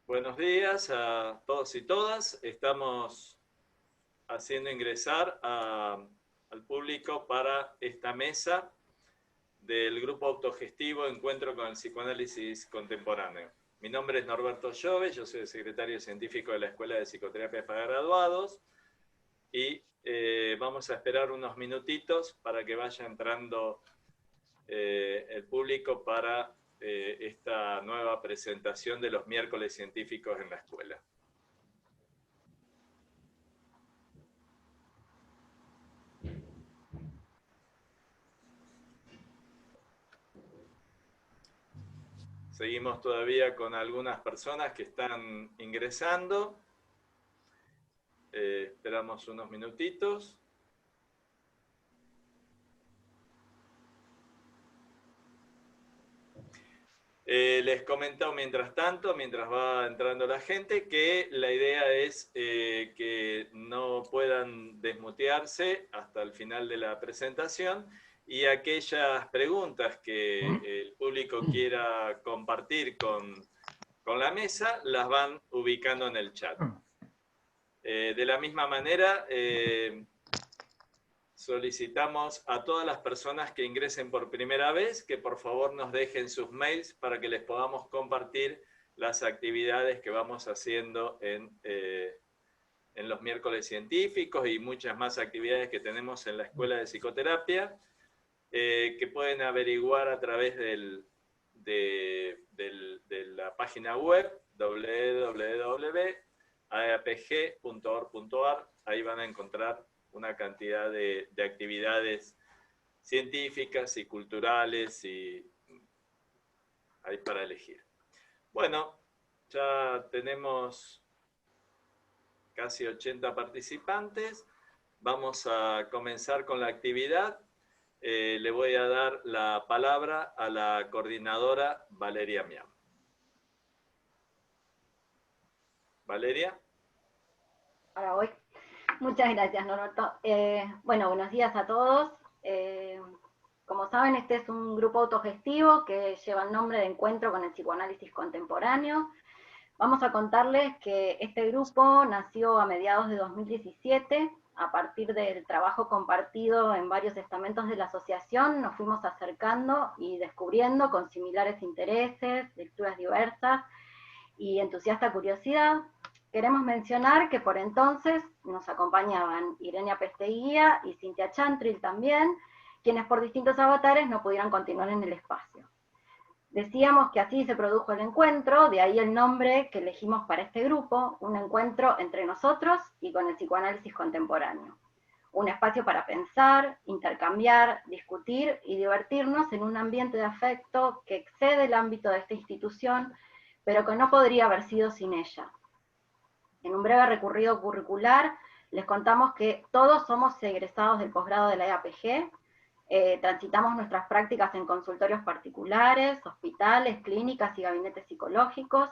Buenos días a todos y todas. Estamos haciendo ingresar al público para esta mesa del grupo autogestivo Encuentro con el Psicoanálisis Contemporáneo. Mi nombre es Norberto Llove, yo soy el secretario científico de la Escuela de Psicoterapia para Graduados y vamos a esperar unos minutitos para que vaya entrando el público para esta nueva presentación de los miércoles científicos en la escuela. Seguimos todavía con algunas personas que están ingresando. Esperamos unos minutitos. Les comento mientras tanto, mientras va entrando la gente, que la idea es que no puedan desmutearse hasta el final de la presentación y aquellas preguntas que el público quiera compartir con la mesa las van ubicando en el chat. De la misma manera, solicitamos a todas las personas que ingresen por primera vez que por favor nos dejen sus mails para que les podamos compartir las actividades que vamos haciendo en los miércoles científicos y muchas más actividades que tenemos en la Escuela de Psicoterapia, que pueden averiguar a través de la página web www.aapg.org.ar. Ahí van a encontrar una cantidad de actividades científicas y culturales y hay para elegir. Bueno, ya tenemos casi 80 participantes. Vamos a comenzar con la actividad. Le voy a dar la palabra a la coordinadora Valeria Miam. Valeria. Ahora voy. Muchas gracias, Norberto. Bueno, buenos días a todos. Como saben, este es un grupo autogestivo que lleva el nombre de Encuentro con el Psicoanálisis Contemporáneo. Vamos a contarles que este grupo nació a mediados de 2017, a partir del trabajo compartido en varios estamentos de la asociación, nos fuimos acercando y descubriendo con similares intereses, lecturas diversas y entusiasta curiosidad. Queremos mencionar que por entonces nos acompañaban Irenia Pesteguía y Cintia Chantril también, quienes por distintos avatares no pudieron continuar en el espacio. Decíamos que así se produjo el encuentro, de ahí el nombre que elegimos para este grupo, un encuentro entre nosotros y con el psicoanálisis contemporáneo. Un espacio para pensar, intercambiar, discutir y divertirnos en un ambiente de afecto que excede el ámbito de esta institución, pero que no podría haber sido sin ella. En un breve recorrido curricular, les contamos que todos somos egresados del posgrado de la EAPG, transitamos nuestras prácticas en consultorios particulares, hospitales, clínicas y gabinetes psicológicos,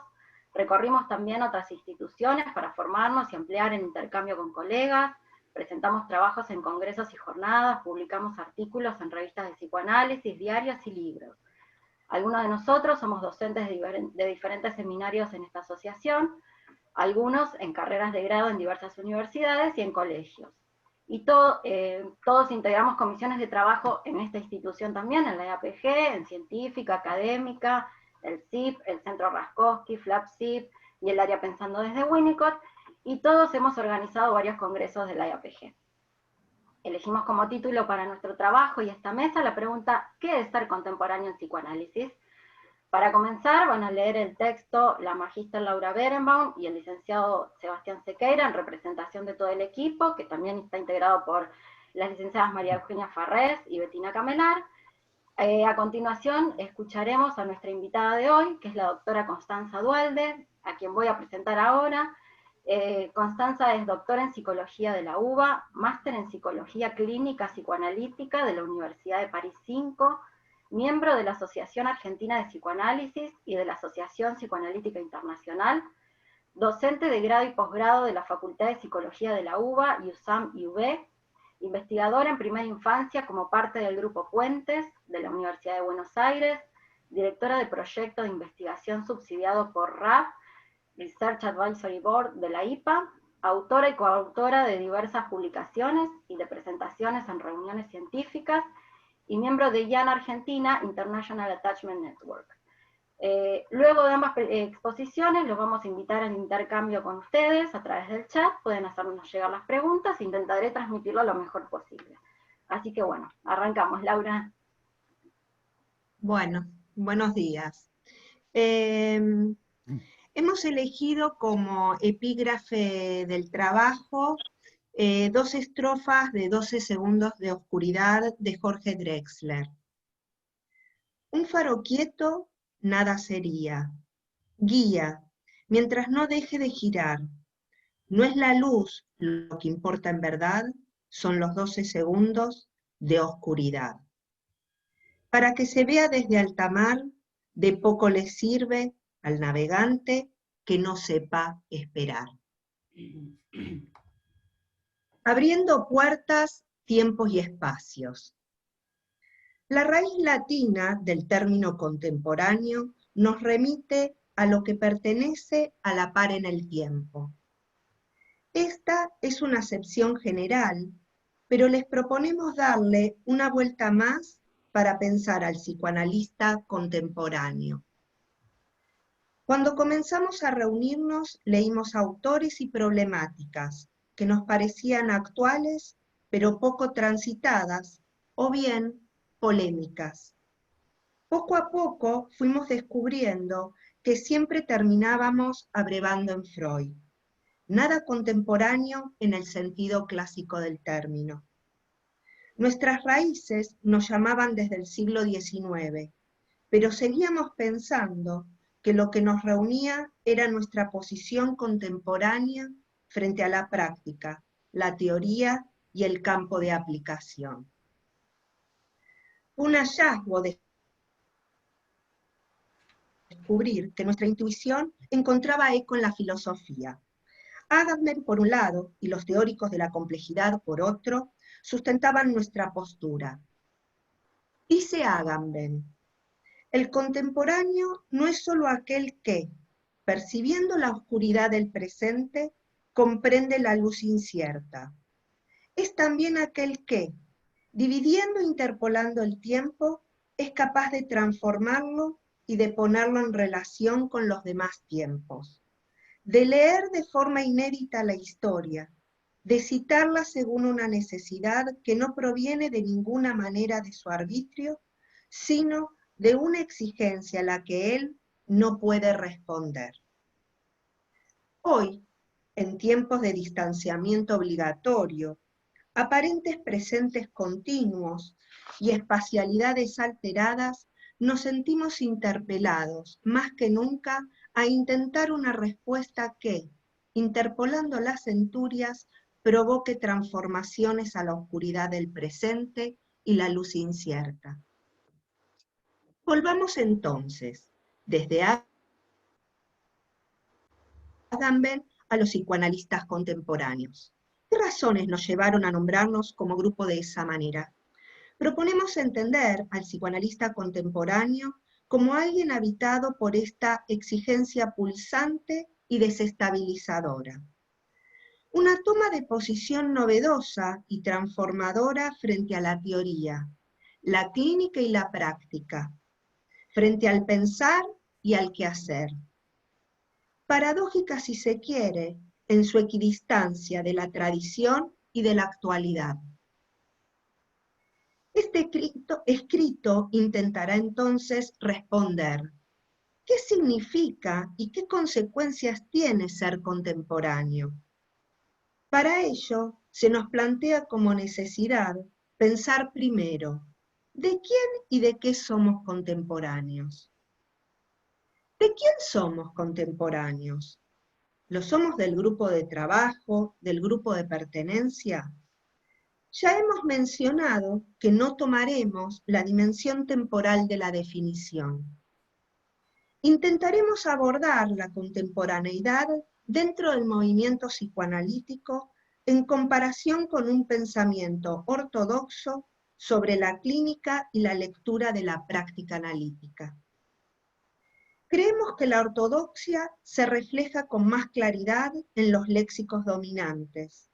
recorrimos también otras instituciones para formarnos y ampliar el intercambio con colegas, presentamos trabajos en congresos y jornadas, publicamos artículos en revistas de psicoanálisis, diarios y libros. Algunos de nosotros somos docentes de diferentes seminarios en esta asociación, algunos en carreras de grado en diversas universidades y en colegios. Y todos integramos comisiones de trabajo en esta institución también, en la EAPG, en científica, académica, el CIP, el Centro Raskowski, FLAP-CIP y el área Pensando desde Winnicott, y todos hemos organizado varios congresos de la EAPG. Elegimos como título para nuestro trabajo y esta mesa la pregunta ¿qué es ser contemporáneo en psicoanálisis? Para comenzar, van a leer el texto la magíster Laura Berenbaum y el licenciado Sebastián Sequeira en representación de todo el equipo, que también está integrado por las licenciadas María Eugenia Farrés y Bettina Camelar. A continuación, escucharemos a nuestra invitada de hoy, que es la doctora Constanza Duhalde, a quien voy a presentar ahora. Constanza es doctora en Psicología de la UBA, máster en Psicología Clínica Psicoanalítica de la Universidad de París 5, miembro de la Asociación Argentina de Psicoanálisis y de la Asociación Psicoanalítica Internacional, docente de grado y posgrado de la Facultad de Psicología de la UBA y USAM y UB, investigadora en primera infancia como parte del Grupo Puentes de la Universidad de Buenos Aires, directora de proyecto de investigación subsidiado por RAF, Research Advisory Board de la IPA, autora y coautora de diversas publicaciones y de presentaciones en reuniones científicas, y miembro de IAN Argentina International Attachment Network. Luego de ambas exposiciones los vamos a invitar al intercambio con ustedes a través del chat, pueden hacernos llegar las preguntas, intentaré transmitirlo lo mejor posible. Así que bueno, arrancamos, Laura. Bueno, buenos días. Hemos elegido como epígrafe del trabajo 2 estrofas de 12 segundos de oscuridad de Jorge Drexler. Un faro quieto, nada sería. Guía, mientras no deje de girar. No es la luz lo que importa en verdad, son los 12 segundos de oscuridad. Para que se vea desde alta mar, de poco le sirve al navegante que no sepa esperar. Abriendo puertas, tiempos y espacios. La raíz latina del término contemporáneo nos remite a lo que pertenece a la par en el tiempo. Esta es una acepción general, pero les proponemos darle una vuelta más para pensar al psicoanalista contemporáneo. Cuando comenzamos a reunirnos, leímos autores y problemáticas que nos parecían actuales, pero poco transitadas, o bien polémicas. Poco a poco fuimos descubriendo que siempre terminábamos abrevando en Freud. Nada contemporáneo en el sentido clásico del término. Nuestras raíces nos llamaban desde el siglo XIX, pero seguíamos pensando que lo que nos reunía era nuestra posición contemporánea frente a la práctica, la teoría y el campo de aplicación. Un hallazgo de descubrir que nuestra intuición encontraba eco en la filosofía. Agamben por un lado y los teóricos de la complejidad por otro sustentaban nuestra postura. Dice Agamben: el contemporáneo no es solo aquel que, percibiendo la oscuridad del presente, comprende la luz incierta. Es también aquel que, dividiendo e interpolando el tiempo, es capaz de transformarlo y de ponerlo en relación con los demás tiempos, de leer de forma inédita la historia, de citarla según una necesidad que no proviene de ninguna manera de su arbitrio, sino de una exigencia a la que él no puede responder. Hoy, en tiempos de distanciamiento obligatorio, aparentes presentes continuos y espacialidades alteradas, nos sentimos interpelados, más que nunca, a intentar una respuesta que, interpolando las centurias, provoque transformaciones a la oscuridad del presente y la luz incierta. Volvamos entonces, desde Agamben a los psicoanalistas contemporáneos. ¿Qué razones nos llevaron a nombrarnos como grupo de esa manera? Proponemos entender al psicoanalista contemporáneo como alguien habitado por esta exigencia pulsante y desestabilizadora. Una toma de posición novedosa y transformadora frente a la teoría, la clínica y la práctica, frente al pensar y al quehacer. Paradójica si se quiere, en su equidistancia de la tradición y de la actualidad. Este escrito intentará entonces responder: ¿qué significa y qué consecuencias tiene ser contemporáneo? Para ello, se nos plantea como necesidad pensar primero, ¿de quién y de qué somos contemporáneos? ¿De quién somos contemporáneos? ¿Lo somos del grupo de trabajo, del grupo de pertenencia? Ya hemos mencionado que no tomaremos la dimensión temporal de la definición. Intentaremos abordar la contemporaneidad dentro del movimiento psicoanalítico en comparación con un pensamiento ortodoxo sobre la clínica y la lectura de la práctica analítica. Creemos que la ortodoxia se refleja con más claridad en los léxicos dominantes,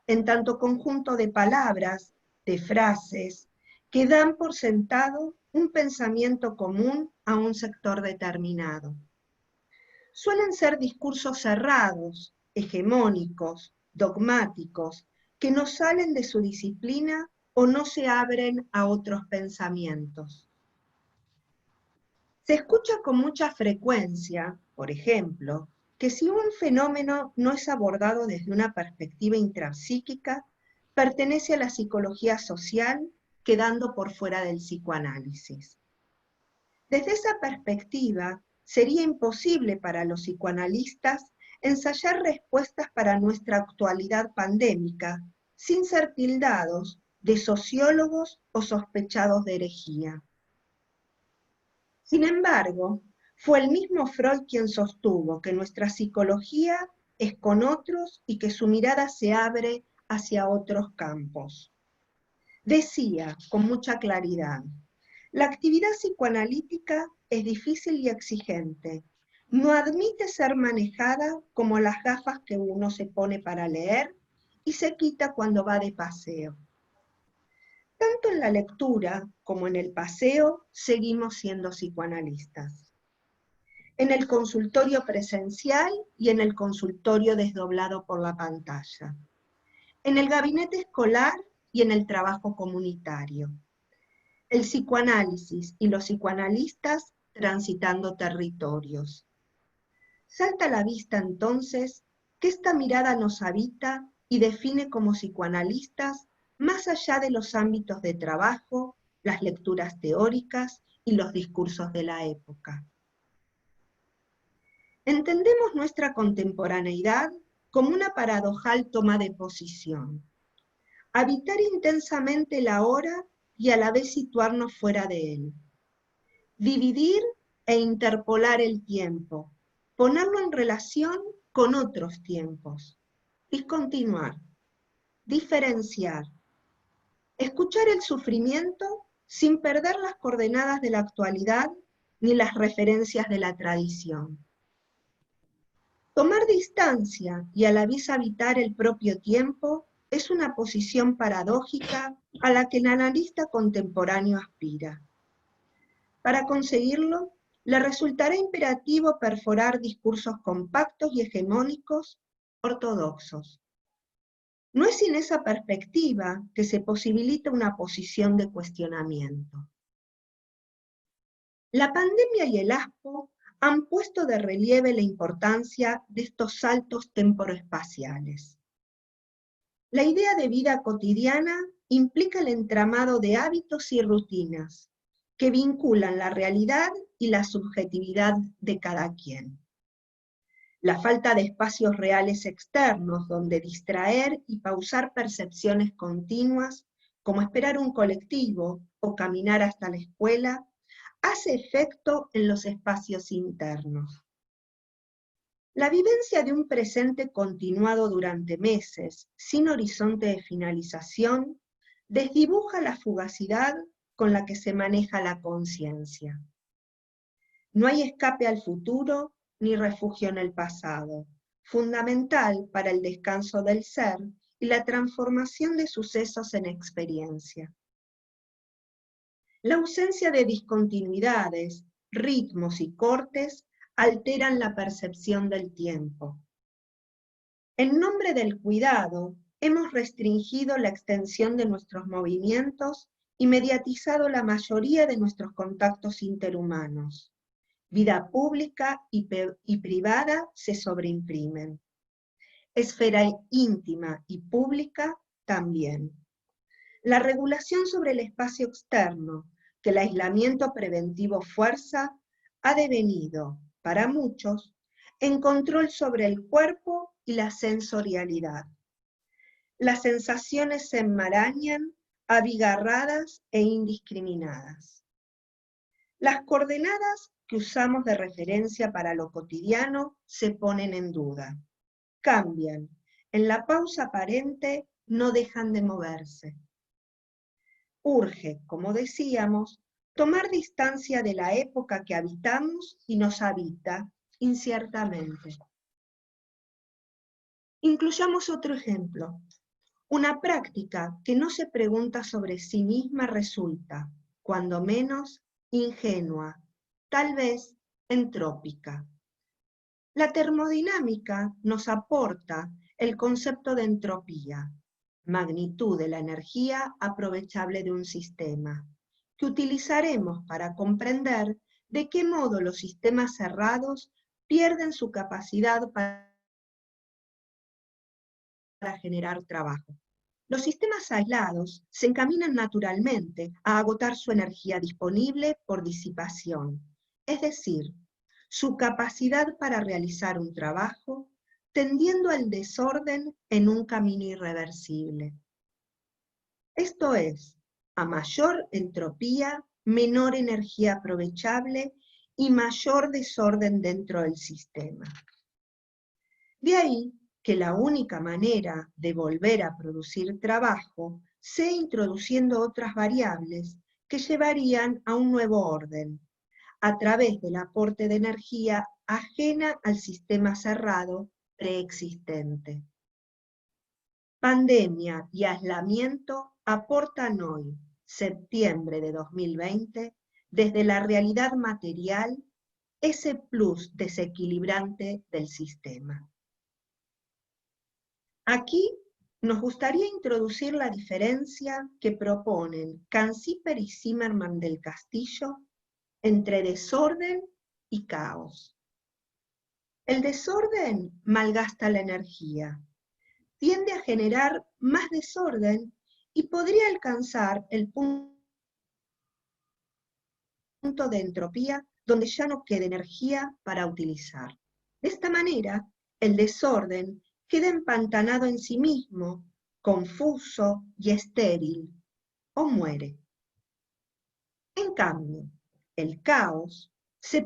en tanto conjunto de palabras, de frases, que dan por sentado un pensamiento común a un sector determinado. Suelen ser discursos cerrados, hegemónicos, dogmáticos, que no salen de su disciplina o no se abren a otros pensamientos. Se escucha con mucha frecuencia, por ejemplo, que si un fenómeno no es abordado desde una perspectiva intrapsíquica, pertenece a la psicología social, quedando por fuera del psicoanálisis. Desde esa perspectiva, sería imposible para los psicoanalistas ensayar respuestas para nuestra actualidad pandémica, sin ser tildados de sociólogos o sospechados de herejía. Sin embargo, fue el mismo Freud quien sostuvo que nuestra psicología es con otros y que su mirada se abre hacia otros campos. Decía con mucha claridad: la actividad psicoanalítica es difícil y exigente. No admite ser manejada como las gafas que uno se pone para leer y se quita cuando va de paseo. Tanto en la lectura como en el paseo seguimos siendo psicoanalistas. En el consultorio presencial y en el consultorio desdoblado por la pantalla. En el gabinete escolar y en el trabajo comunitario. El psicoanálisis y los psicoanalistas transitando territorios. Salta a la vista entonces que esta mirada nos habita y define como psicoanalistas más allá de los ámbitos de trabajo, las lecturas teóricas y los discursos de la época. Entendemos nuestra contemporaneidad como una paradojal toma de posición. Habitar intensamente el ahora y a la vez situarnos fuera de él. Dividir e interpolar el tiempo, ponerlo en relación con otros tiempos. Discontinuar, diferenciar. Escuchar el sufrimiento sin perder las coordenadas de la actualidad ni las referencias de la tradición. Tomar distancia y a la vez habitar el propio tiempo es una posición paradójica a la que el analista contemporáneo aspira. Para conseguirlo, le resultará imperativo perforar discursos compactos y hegemónicos ortodoxos. No es sin esa perspectiva que se posibilita una posición de cuestionamiento. La pandemia y el ASPO han puesto de relieve la importancia de estos saltos temporoespaciales. La idea de vida cotidiana implica el entramado de hábitos y rutinas que vinculan la realidad y la subjetividad de cada quien. La falta de espacios reales externos donde distraer y pausar percepciones continuas, como esperar un colectivo o caminar hasta la escuela, hace efecto en los espacios internos. La vivencia de un presente continuado durante meses, sin horizonte de finalización, desdibuja la fugacidad con la que se maneja la conciencia. No hay escape al futuro ni refugio en el pasado, fundamental para el descanso del ser y la transformación de sucesos en experiencia. La ausencia de discontinuidades, ritmos y cortes alteran la percepción del tiempo. En nombre del cuidado, hemos restringido la extensión de nuestros movimientos y mediatizado la mayoría de nuestros contactos interhumanos. Vida pública y privada se sobreimprimen. Esfera íntima y pública también. La regulación sobre el espacio externo, que el aislamiento preventivo fuerza, ha devenido, para muchos, en control sobre el cuerpo y la sensorialidad. Las sensaciones se enmarañan, abigarradas e indiscriminadas. Las coordenadas que usamos de referencia para lo cotidiano se ponen en duda. Cambian. En la pausa aparente no dejan de moverse. Urge, como decíamos, tomar distancia de la época que habitamos y nos habita, inciertamente. Incluyamos otro ejemplo. Una práctica que no se pregunta sobre sí misma resulta, cuando menos, ingenua, tal vez entrópica. La termodinámica nos aporta el concepto de entropía, magnitud de la energía aprovechable de un sistema, que utilizaremos para comprender de qué modo los sistemas cerrados pierden su capacidad para generar trabajo. Los sistemas aislados se encaminan naturalmente a agotar su energía disponible por disipación, es decir, su capacidad para realizar un trabajo, tendiendo al desorden en un camino irreversible. Esto es, a mayor entropía, menor energía aprovechable y mayor desorden dentro del sistema. De ahí que la única manera de volver a producir trabajo sea introduciendo otras variables que llevarían a un nuevo orden, a través del aporte de energía ajena al sistema cerrado preexistente. Pandemia y aislamiento aportan hoy, septiembre de 2020, desde la realidad material, ese plus desequilibrante del sistema. Aquí nos gustaría introducir la diferencia que proponen Canciper y Zimmerman del Castillo entre desorden y caos. El desorden malgasta la energía, tiende a generar más desorden y podría alcanzar el punto de entropía donde ya no quede energía para utilizar. De esta manera, el desorden queda empantanado en sí mismo, confuso y estéril, o muere. En cambio, el caos se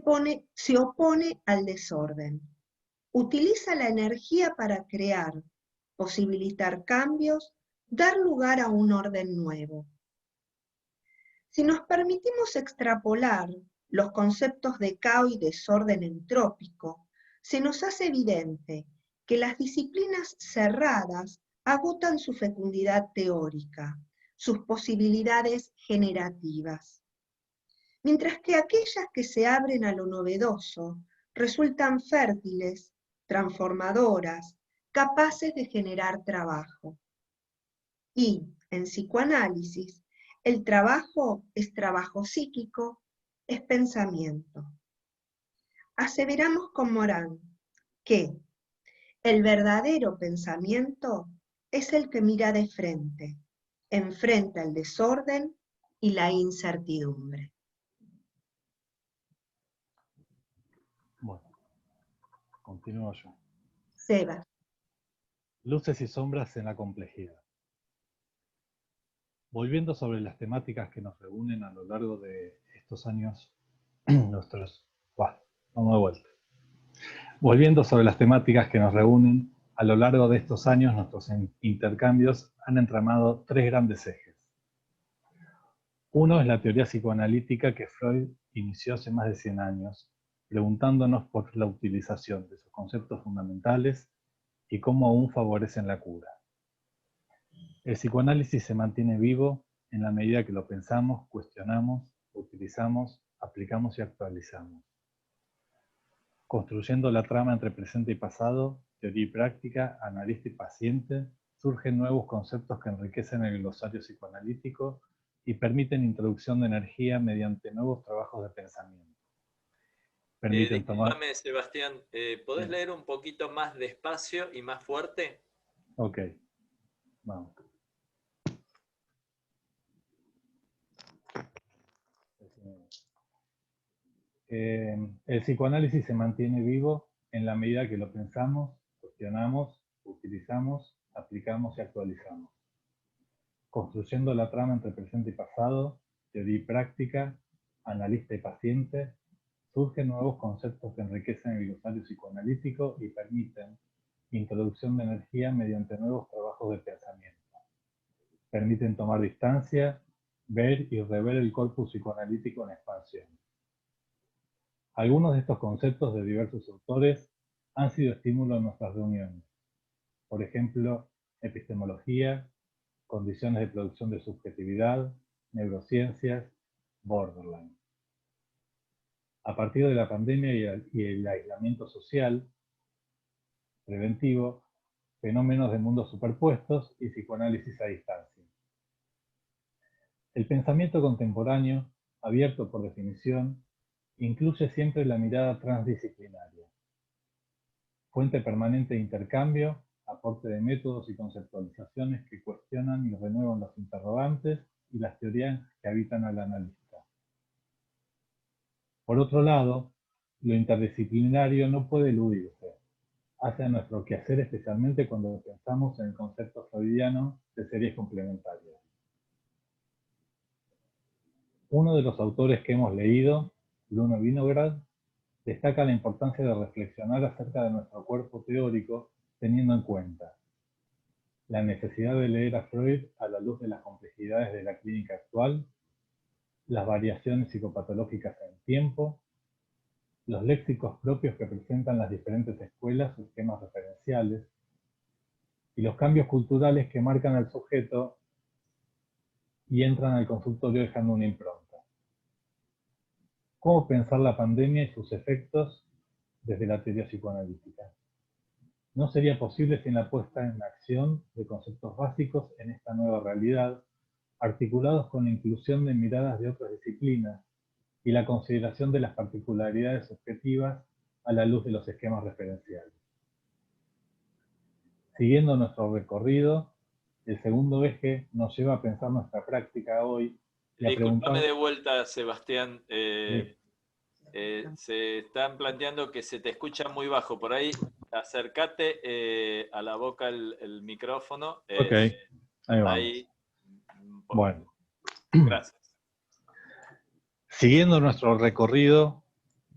opone al desorden. Utiliza la energía para crear, posibilitar cambios, dar lugar a un orden nuevo. Si nos permitimos extrapolar los conceptos de caos y desorden entrópico, se nos hace evidente que las disciplinas cerradas agotan su fecundidad teórica, sus posibilidades generativas, mientras que aquellas que se abren a lo novedoso resultan fértiles, transformadoras, capaces de generar trabajo. Y, en psicoanálisis, el trabajo es trabajo psíquico, es pensamiento. Aseveramos con Morán que el verdadero pensamiento es el que mira de frente, enfrenta el desorden y la incertidumbre. Bueno, continúo yo. Seba. Luces y sombras en la complejidad. Volviendo sobre las temáticas que nos reúnen a lo largo de estos años, Volviendo sobre las temáticas que nos reúnen, a lo largo de estos años nuestros intercambios han entramado tres grandes ejes. Uno es la teoría psicoanalítica que Freud inició hace más de 100 años, preguntándonos por la utilización de sus conceptos fundamentales y cómo aún favorecen la cura. El psicoanálisis se mantiene vivo en la medida que lo pensamos, cuestionamos, utilizamos, aplicamos y actualizamos. Construyendo la trama entre presente y pasado, teoría y práctica, analista y paciente, surgen nuevos conceptos que enriquecen el glosario psicoanalítico y permiten introducción de energía mediante nuevos trabajos de pensamiento. Discúlpame, Sebastián, ¿podés leer un poquito más despacio y más fuerte? Ok, vamos. El psicoanálisis se mantiene vivo en la medida que lo pensamos, cuestionamos, utilizamos, aplicamos y actualizamos. Construyendo la trama entre presente y pasado, teoría y práctica, analista y paciente, surgen nuevos conceptos que enriquecen el glosario psicoanalítico y permiten introducción de energía mediante nuevos trabajos de pensamiento. Permiten tomar distancia ver y rever el corpus psicoanalítico en expansión. Algunos de estos conceptos de diversos autores han sido estímulo en nuestras reuniones. Por ejemplo, epistemología, condiciones de producción de subjetividad, neurociencias, borderline. A partir de la pandemia y el aislamiento social preventivo, fenómenos de mundos superpuestos y psicoanálisis a distancia. El pensamiento contemporáneo, abierto por definición, incluye siempre la mirada transdisciplinaria, fuente permanente de intercambio, aporte de métodos y conceptualizaciones que cuestionan y renuevan los interrogantes y las teorías que habitan al analista. Por otro lado, lo interdisciplinario no puede eludirse, hace a nuestro quehacer especialmente cuando pensamos en el concepto freudiano de series complementarias. Uno de los autores que hemos leído, Bruno Vinograd, destaca la importancia de reflexionar acerca de nuestro cuerpo teórico teniendo en cuenta la necesidad de leer a Freud a la luz de las complejidades de la clínica actual, las variaciones psicopatológicas en tiempo, los léxicos propios que presentan las diferentes escuelas o esquemas referenciales, y los cambios culturales que marcan al sujeto y entran al consultorio dejando una impronta. ¿Cómo pensar la pandemia y sus efectos desde la teoría psicoanalítica? No sería posible sin la puesta en acción de conceptos básicos en esta nueva realidad, articulados con la inclusión de miradas de otras disciplinas y la consideración de las particularidades subjetivas a la luz de los esquemas referenciales. Siguiendo nuestro recorrido, el segundo eje nos lleva a pensar nuestra práctica hoy y a preguntar... Disculpame de vuelta, Sebastián. Se están planteando que se te escucha muy bajo. Por ahí, acércate a la boca el micrófono. Ok, ahí vamos. Ahí, bueno. Gracias. Siguiendo nuestro recorrido,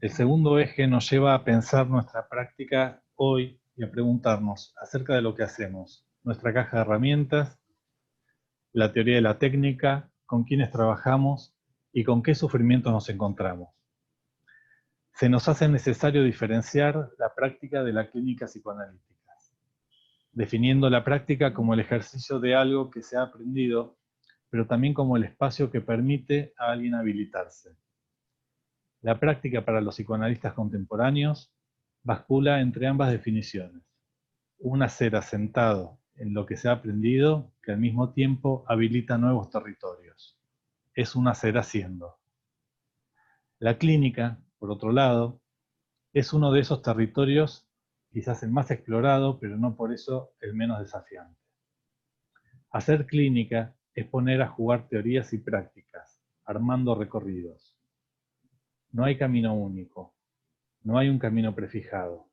el segundo eje nos lleva a pensar nuestra práctica hoy y a preguntarnos acerca de lo que hacemos, nuestra caja de herramientas, la teoría de la técnica, con quiénes trabajamos y con qué sufrimientos nos encontramos. Se nos hace necesario diferenciar la práctica de la clínica psicoanalítica, definiendo la práctica como el ejercicio de algo que se ha aprendido, pero también como el espacio que permite a alguien habilitarse. La práctica para los psicoanalistas contemporáneos bascula entre ambas definiciones. Un ser asentado en lo que se ha aprendido que al mismo tiempo habilita nuevos territorios. Es un hacer haciendo. La clínica, por otro lado, es uno de esos territorios, quizás el más explorado, pero no por eso el menos desafiante. Hacer clínica es poner a jugar teorías y prácticas, armando recorridos. No hay camino único, no hay un camino prefijado.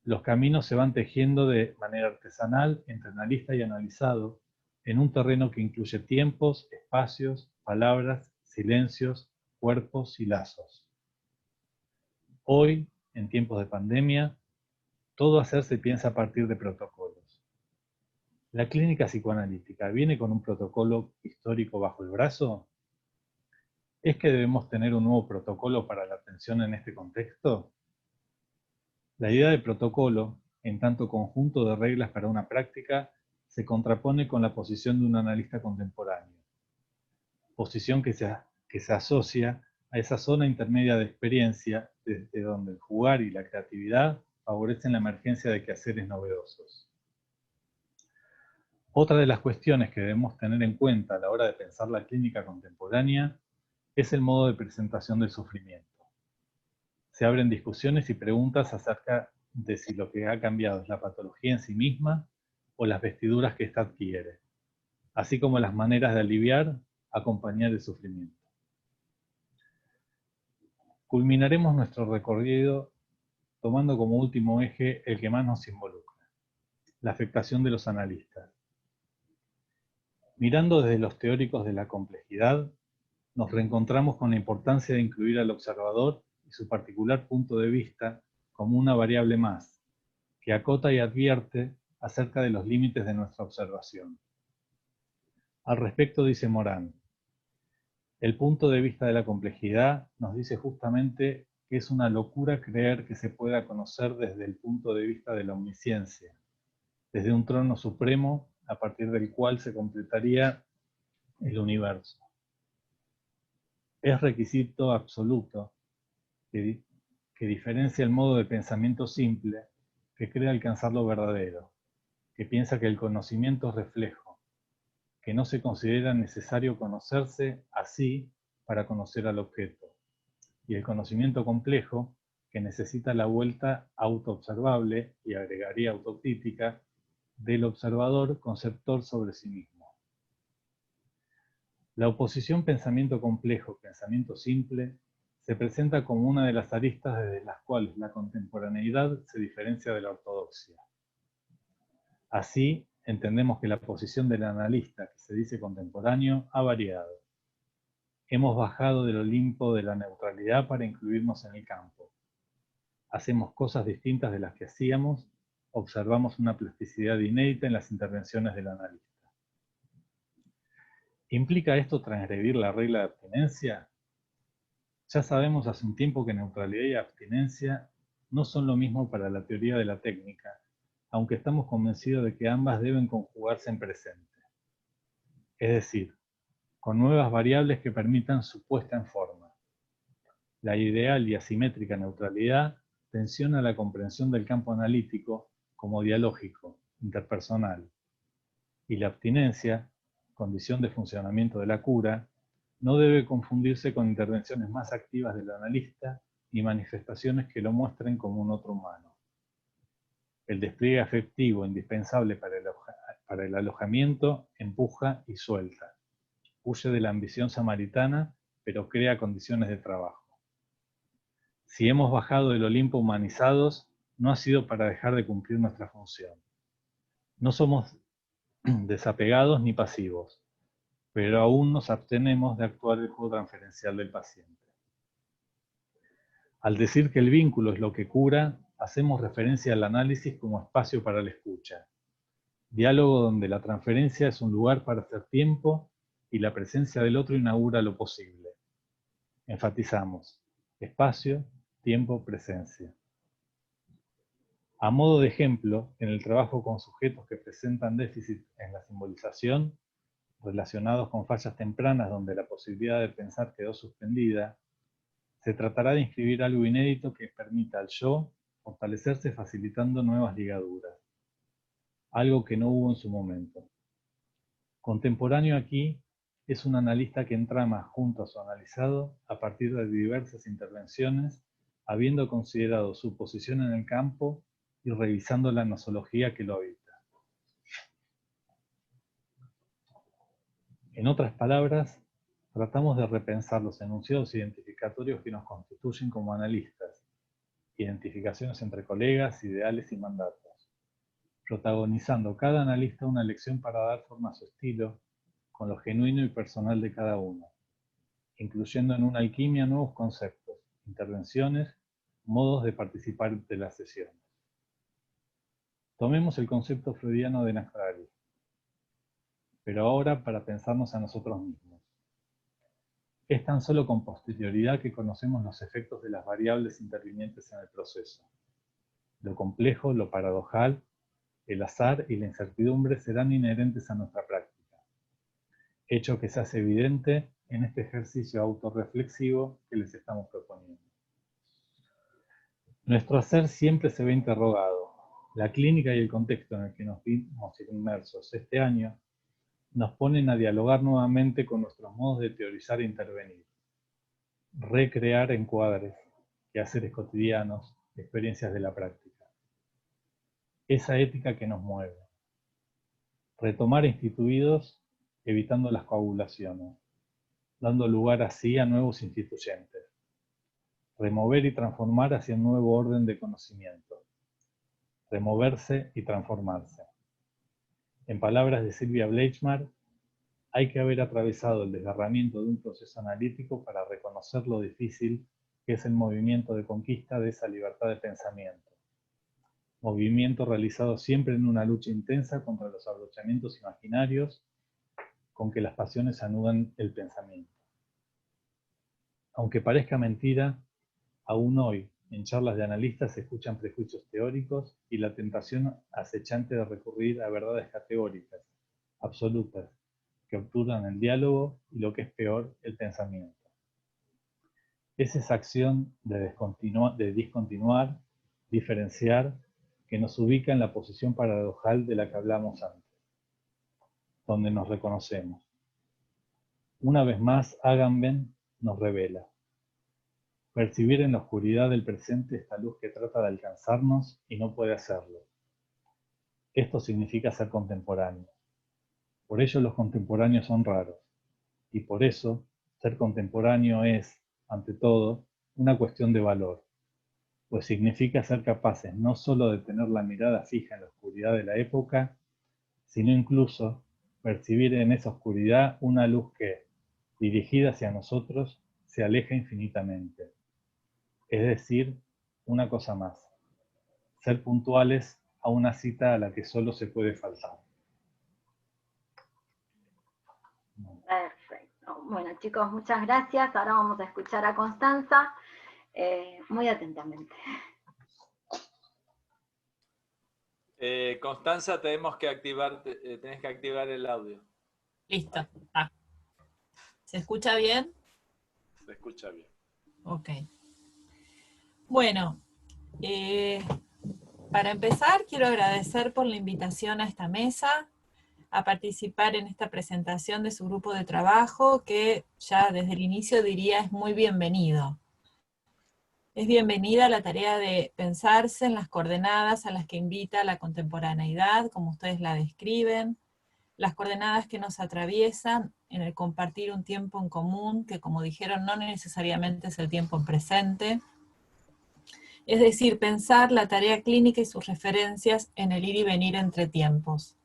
Los caminos se van tejiendo de manera artesanal entre analista y analizado, en un terreno que incluye tiempos, espacios, palabras, silencios, cuerpos y lazos. Hoy, en tiempos de pandemia, todo hacer se piensa a partir de protocolos. ¿La clínica psicoanalítica viene con un protocolo histórico bajo el brazo? ¿Es que debemos tener un nuevo protocolo para la atención en este contexto? La idea de protocolo, en tanto conjunto de reglas para una práctica, se contrapone con la posición de un analista contemporáneo. Posición que se asocia a esa zona intermedia de experiencia desde donde el jugar y la creatividad favorecen la emergencia de quehaceres novedosos. Otra de las cuestiones que debemos tener en cuenta a la hora de pensar la clínica contemporánea es el modo de presentación del sufrimiento. Se abren discusiones y preguntas acerca de si lo que ha cambiado es la patología en sí misma o las vestiduras que ésta adquiere, así como las maneras de aliviar, acompañar el sufrimiento. Culminaremos nuestro recorrido tomando como último eje el que más nos involucra, la afectación de los analistas. Mirando desde los teóricos de la complejidad, nos reencontramos con la importancia de incluir al observador y su particular punto de vista como una variable más, que acota y advierte acerca de los límites de nuestra observación. Al respecto dice Morán, El punto de vista de la complejidad nos dice justamente que es una locura creer que se pueda conocer desde el punto de vista de la omnisciencia, desde un trono supremo a partir del cual se completaría el universo. Es requisito absoluto que diferencia el modo de pensamiento simple que cree alcanzar lo verdadero, que piensa que el conocimiento es reflejo, que no se considera necesario conocerse así para conocer al objeto, y el conocimiento complejo, que necesita la vuelta autoobservable, y agregaría autocrítica, del observador conceptor sobre sí mismo. La oposición pensamiento complejo-pensamiento simple se presenta como una de las aristas desde las cuales la contemporaneidad se diferencia de la ortodoxia. Así, entendemos que la posición del analista que se dice contemporáneo ha variado. Hemos bajado del Olimpo de la neutralidad para incluirnos en el campo. Hacemos cosas distintas de las que hacíamos, observamos una plasticidad inédita en las intervenciones del analista. ¿Implica esto transgredir la regla de abstinencia? Ya sabemos hace un tiempo que neutralidad y abstinencia no son lo mismo para la teoría de la técnica, aunque estamos convencidos de que ambas deben conjugarse en presente. Es decir, con nuevas variables que permitan su puesta en forma. La ideal y asimétrica neutralidad tensiona la comprensión del campo analítico como dialógico, interpersonal, y la abstinencia, condición de funcionamiento de la cura, no debe confundirse con intervenciones más activas del analista ni manifestaciones que lo muestren como un otro humano. El despliegue afectivo indispensable para el alojamiento empuja y suelta. Huye de la ambición samaritana, pero crea condiciones de trabajo. Si hemos bajado del Olimpo humanizados, no ha sido para dejar de cumplir nuestra función. No somos desapegados ni pasivos, pero aún nos abstenemos de actuar el juego transferencial del paciente. Al decir que el vínculo es lo que cura, hacemos referencia al análisis como espacio para la escucha. Diálogo donde la transferencia es un lugar para hacer tiempo y la presencia del otro inaugura lo posible. Enfatizamos: espacio, tiempo, presencia. A modo de ejemplo, en el trabajo con sujetos que presentan déficit en la simbolización, relacionados con fallas tempranas donde la posibilidad de pensar quedó suspendida, se tratará de inscribir algo inédito que permita al yo fortalecerse facilitando nuevas ligaduras, algo que no hubo en su momento. Contemporáneo aquí es un analista que entrama junto a su analizado a partir de diversas intervenciones, habiendo considerado su posición en el campo y revisando la nosología que lo habita. En otras palabras, tratamos de repensar los enunciados identificatorios que nos constituyen como analistas, identificaciones entre colegas, ideales y mandatos, protagonizando cada analista una lección para dar forma a su estilo, con lo genuino y personal de cada uno, incluyendo en una alquimia nuevos conceptos, intervenciones, modos de participar de las sesiones. Tomemos el concepto freudiano de Nafrari, pero ahora para pensarnos a nosotros mismos. Es tan solo con posterioridad que conocemos los efectos de las variables intervinientes en el proceso. Lo complejo, lo paradojal, el azar y la incertidumbre serán inherentes a nuestra práctica, hecho que se hace evidente en este ejercicio autorreflexivo que les estamos proponiendo. Nuestro hacer siempre se ve interrogado. La clínica y el contexto en el que nos vimos inmersos este año nos ponen a dialogar nuevamente con nuestros modos de teorizar e intervenir, recrear encuadres, quehaceres cotidianos, experiencias de la práctica. Esa ética que nos mueve. Retomar instituidos evitando las coagulaciones, dando lugar así a nuevos instituyentes. Remover y transformar hacia un nuevo orden de conocimiento. Removerse y transformarse. En palabras de Silvia Bleichmar, hay que haber atravesado el desgarramiento de un proceso analítico para reconocer lo difícil que es el movimiento de conquista de esa libertad de pensamiento. Movimiento realizado siempre en una lucha intensa contra los abrochamientos imaginarios con que las pasiones anudan el pensamiento. Aunque parezca mentira, aún hoy, en charlas de analistas se escuchan prejuicios teóricos y la tentación acechante de recurrir a verdades categóricas, absolutas, que obturan el diálogo y, lo que es peor, el pensamiento. Es esa acción de discontinuar, diferenciar, que nos ubica en la posición paradojal de la que hablamos antes, donde nos reconocemos. Una vez más, Agamben nos revela. Percibir en la oscuridad del presente esta luz que trata de alcanzarnos y no puede hacerlo. Esto significa ser contemporáneo. Por ello los contemporáneos son raros. Y por eso, ser contemporáneo es, ante todo, una cuestión de valor, pues significa ser capaces no solo de tener la mirada fija en la oscuridad de la época, sino incluso percibir en esa oscuridad una luz que, dirigida hacia nosotros, se aleja infinitamente. Es decir, una cosa más, ser puntuales a una cita a la que solo se puede faltar. Perfecto. Bueno, chicos, muchas gracias. Ahora vamos a escuchar a Constanza muy atentamente. Constanza, tenés que activar el audio. Listo. ¿Se escucha bien? Se escucha bien. Ok. Bueno, para empezar quiero agradecer por la invitación a esta mesa, a participar en esta presentación de su grupo de trabajo, que ya desde el inicio diría es muy bienvenido. Es bienvenida la tarea de pensarse en las coordenadas a las que invita la contemporaneidad, como ustedes la describen, las coordenadas que nos atraviesan en el compartir un tiempo en común, que como dijeron no necesariamente es el tiempo en presente. Es decir, pensar la tarea clínica y sus referencias en el ir y venir entre tiempos.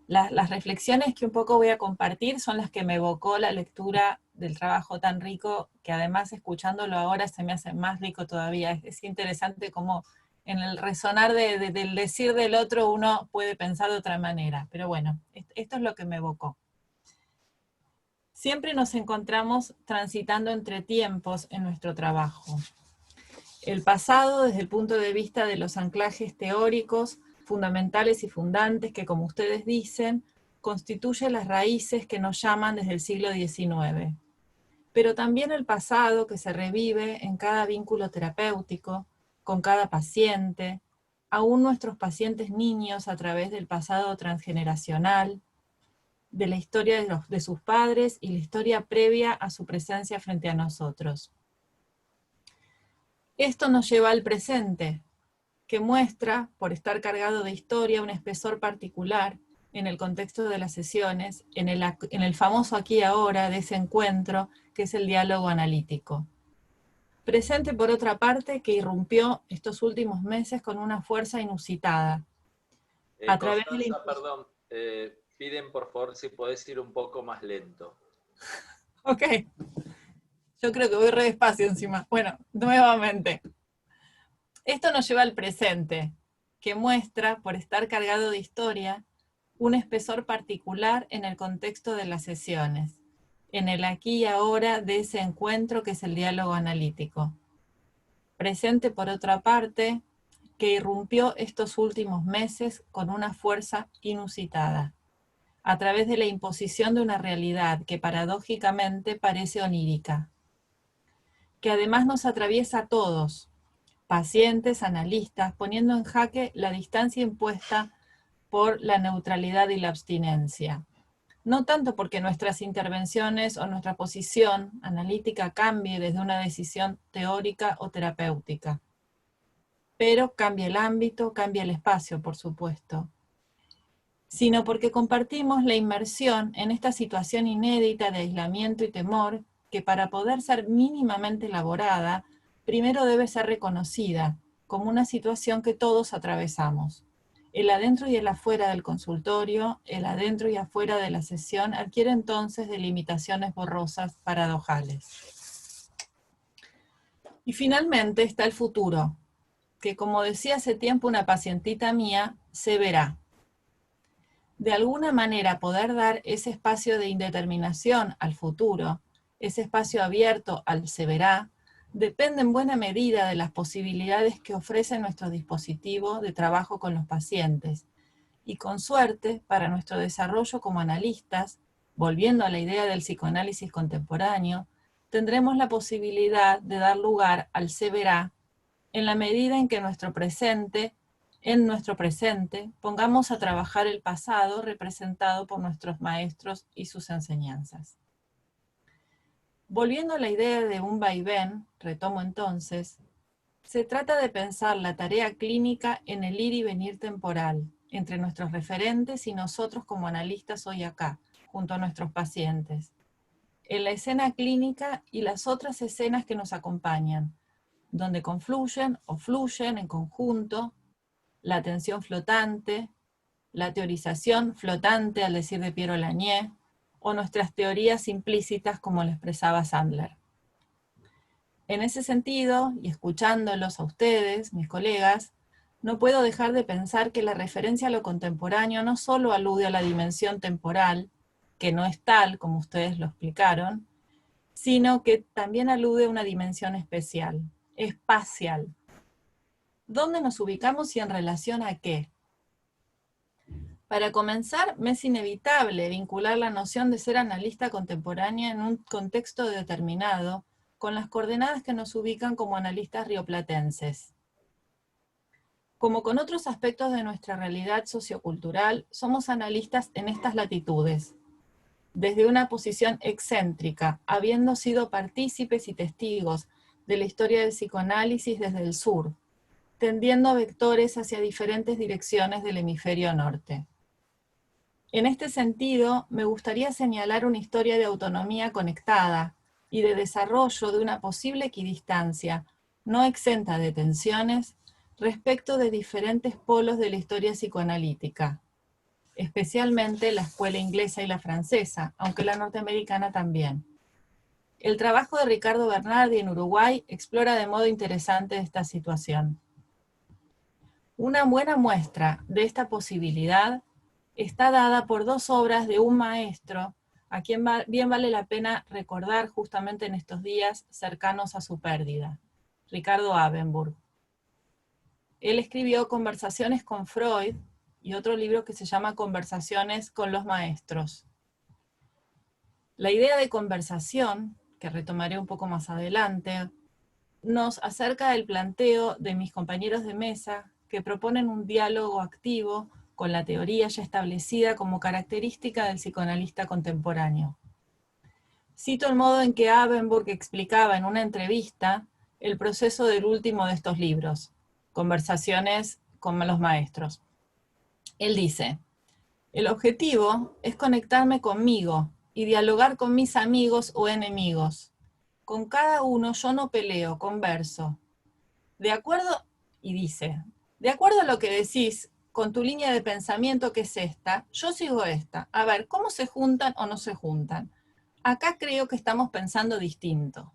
Las reflexiones que un poco voy a compartir son las que me evocó la lectura del trabajo tan rico, que además escuchándolo ahora se me hace más rico todavía. Es interesante cómo en el resonar del decir del otro uno puede pensar de otra manera. Pero bueno, esto es lo que me evocó. Siempre nos encontramos transitando entre tiempos en nuestro trabajo. El pasado, desde el punto de vista de los anclajes teóricos, fundamentales y fundantes, que como ustedes dicen, constituye las raíces que nos llaman desde el siglo XIX. Pero también el pasado que se revive en cada vínculo terapéutico, con cada paciente, aún nuestros pacientes niños a través del pasado transgeneracional, de la historia de sus padres y la historia previa a su presencia frente a nosotros. Esto nos lleva al presente, que muestra, por estar cargado de historia, un espesor particular en el contexto de las sesiones, en el famoso aquí y ahora de ese encuentro, que es el diálogo analítico. Presente, por otra parte, que irrumpió estos últimos meses con una fuerza inusitada. A través de la... Perdón, piden por favor si podés ir un poco más lento. Ok. Yo creo que voy re despacio encima. Bueno, nuevamente. Esto nos lleva al presente, que muestra, por estar cargado de historia, un espesor particular en el contexto de las sesiones, en el aquí y ahora de ese encuentro que es el diálogo analítico. Presente, por otra parte, que irrumpió estos últimos meses con una fuerza inusitada, a través de la imposición de una realidad que paradójicamente parece onírica, que además nos atraviesa a todos, pacientes, analistas, poniendo en jaque la distancia impuesta por la neutralidad y la abstinencia. No tanto porque nuestras intervenciones o nuestra posición analítica cambie desde una decisión teórica o terapéutica, pero cambia el ámbito, cambia el espacio, por supuesto, sino porque compartimos la inmersión en esta situación inédita de aislamiento y temor que para poder ser mínimamente elaborada, primero debe ser reconocida como una situación que todos atravesamos. El adentro y el afuera del consultorio, el adentro y afuera de la sesión adquiere entonces delimitaciones borrosas, paradojales. Y finalmente está el futuro, que como decía hace tiempo una pacientita mía, se verá. De alguna manera poder dar ese espacio de indeterminación al futuro, ese espacio abierto al se verá, depende en buena medida de las posibilidades que ofrece nuestro dispositivo de trabajo con los pacientes. Y con suerte, para nuestro desarrollo como analistas, volviendo a la idea del psicoanálisis contemporáneo, tendremos la posibilidad de dar lugar al se verá en la medida en que en nuestro presente, pongamos a trabajar el pasado representado por nuestros maestros y sus enseñanzas. Volviendo a la idea de un vaivén, retomo entonces, se trata de pensar la tarea clínica en el ir y venir temporal, entre nuestros referentes y nosotros como analistas hoy acá, junto a nuestros pacientes, en la escena clínica y las otras escenas que nos acompañan, donde confluyen o fluyen en conjunto la atención flotante, la teorización flotante, al decir de Piero Lanier, o nuestras teorías implícitas, como lo expresaba Sandler. En ese sentido, y escuchándolos a ustedes, mis colegas, no puedo dejar de pensar que la referencia a lo contemporáneo no solo alude a la dimensión temporal, que no es tal como ustedes lo explicaron, sino que también alude a una dimensión especial, espacial. ¿Dónde nos ubicamos y en relación a qué? Para comenzar, me es inevitable vincular la noción de ser analista contemporánea en un contexto determinado, con las coordenadas que nos ubican como analistas rioplatenses. Como con otros aspectos de nuestra realidad sociocultural, somos analistas en estas latitudes, desde una posición excéntrica, habiendo sido partícipes y testigos de la historia del psicoanálisis desde el sur, tendiendo vectores hacia diferentes direcciones del hemisferio norte. En este sentido, me gustaría señalar una historia de autonomía conectada y de desarrollo de una posible equidistancia, no exenta de tensiones, respecto de diferentes polos de la historia psicoanalítica, especialmente la escuela inglesa y la francesa, aunque la norteamericana también. El trabajo de Ricardo Bernardi en Uruguay explora de modo interesante esta situación. Una buena muestra de esta posibilidad está dada por dos obras de un maestro, a quien bien vale la pena recordar justamente en estos días cercanos a su pérdida, Ricardo Abenburg. Él escribió Conversaciones con Freud y otro libro que se llama Conversaciones con los maestros. La idea de conversación, que retomaré un poco más adelante, nos acerca del planteo de mis compañeros de mesa que proponen un diálogo activo con la teoría ya establecida como característica del psicoanalista contemporáneo. Cito el modo en que Abenburg explicaba en una entrevista el proceso del último de estos libros, Conversaciones con los maestros. Él dice: el objetivo es conectarme conmigo y dialogar con mis amigos o enemigos. Con cada uno yo no peleo, converso. De acuerdo, y dice, de acuerdo a lo que decís, con tu línea de pensamiento que es esta, yo sigo esta. A ver, ¿cómo se juntan o no se juntan? Acá creo que estamos pensando distinto.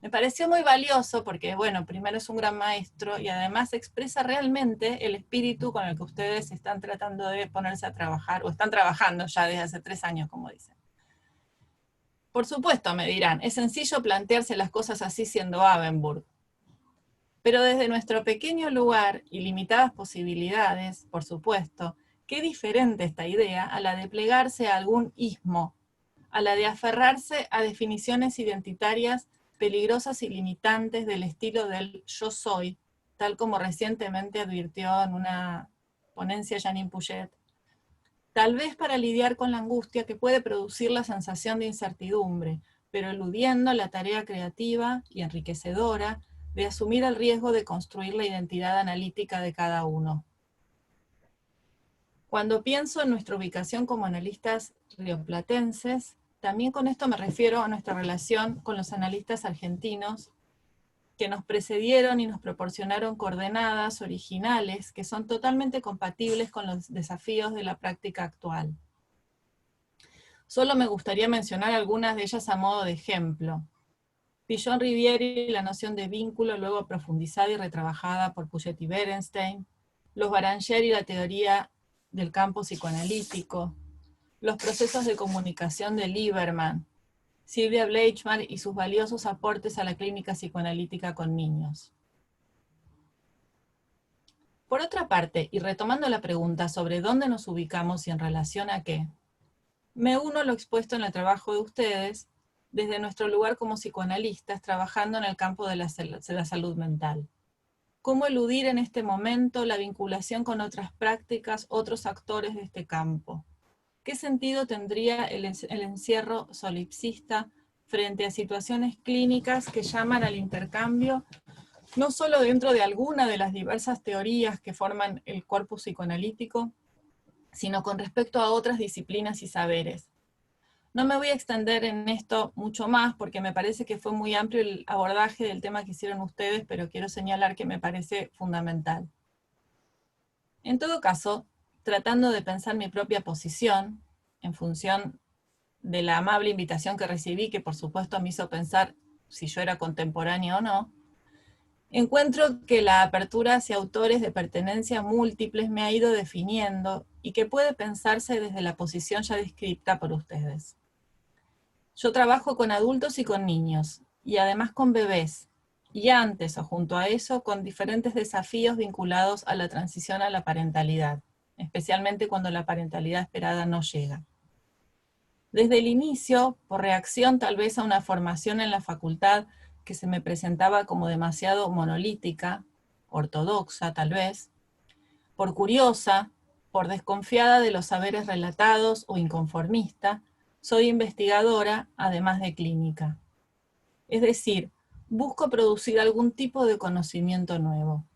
Me pareció muy valioso porque, bueno, primero es un gran maestro y además expresa realmente el espíritu con el que ustedes están tratando de ponerse a trabajar, o están trabajando ya desde hace 3 años, como dicen. Por supuesto, me dirán, es sencillo plantearse las cosas así siendo Abenburg. Pero desde nuestro pequeño lugar y limitadas posibilidades, por supuesto, qué diferente esta idea a la de plegarse a algún ismo, a la de aferrarse a definiciones identitarias peligrosas y limitantes del estilo del yo soy, tal como recientemente advirtió en una ponencia Janine Puget, tal vez para lidiar con la angustia que puede producir la sensación de incertidumbre, pero eludiendo la tarea creativa y enriquecedora de asumir el riesgo de construir la identidad analítica de cada uno. Cuando pienso en nuestra ubicación como analistas rioplatenses, también con esto me refiero a nuestra relación con los analistas argentinos que nos precedieron y nos proporcionaron coordenadas originales que son totalmente compatibles con los desafíos de la práctica actual. Solo me gustaría mencionar algunas de ellas a modo de ejemplo. Pillon Rivieri, la noción de vínculo, luego profundizada y retrabajada por Puget y Berenstein, los Baranger y la teoría del campo psicoanalítico, los procesos de comunicación de Lieberman, Silvia Bleichmar y sus valiosos aportes a la clínica psicoanalítica con niños. Por otra parte, y retomando la pregunta sobre dónde nos ubicamos y en relación a qué, me uno a lo expuesto en el trabajo de ustedes desde nuestro lugar como psicoanalistas trabajando en el campo de la salud mental. ¿Cómo eludir en este momento la vinculación con otras prácticas, otros actores de este campo? ¿Qué sentido tendría el encierro solipsista frente a situaciones clínicas que llaman al intercambio, no solo dentro de alguna de las diversas teorías que forman el corpus psicoanalítico, sino con respecto a otras disciplinas y saberes? No me voy a extender en esto mucho más porque me parece que fue muy amplio el abordaje del tema que hicieron ustedes, pero quiero señalar que me parece fundamental. En todo caso, tratando de pensar mi propia posición, en función de la amable invitación que recibí, que por supuesto me hizo pensar si yo era contemporánea o no, encuentro que la apertura hacia autores de pertenencia múltiples me ha ido definiendo y que puede pensarse desde la posición ya descrita por ustedes. Yo trabajo con adultos y con niños, y además con bebés, y antes o junto a eso con diferentes desafíos vinculados a la transición a la parentalidad, especialmente cuando la parentalidad esperada no llega. Desde el inicio, por reacción tal vez a una formación en la facultad que se me presentaba como demasiado monolítica, ortodoxa tal vez, por curiosa, por desconfiada de los saberes relatados o inconformista, soy investigadora, además de clínica. Es decir, busco producir algún tipo de conocimiento nuevo.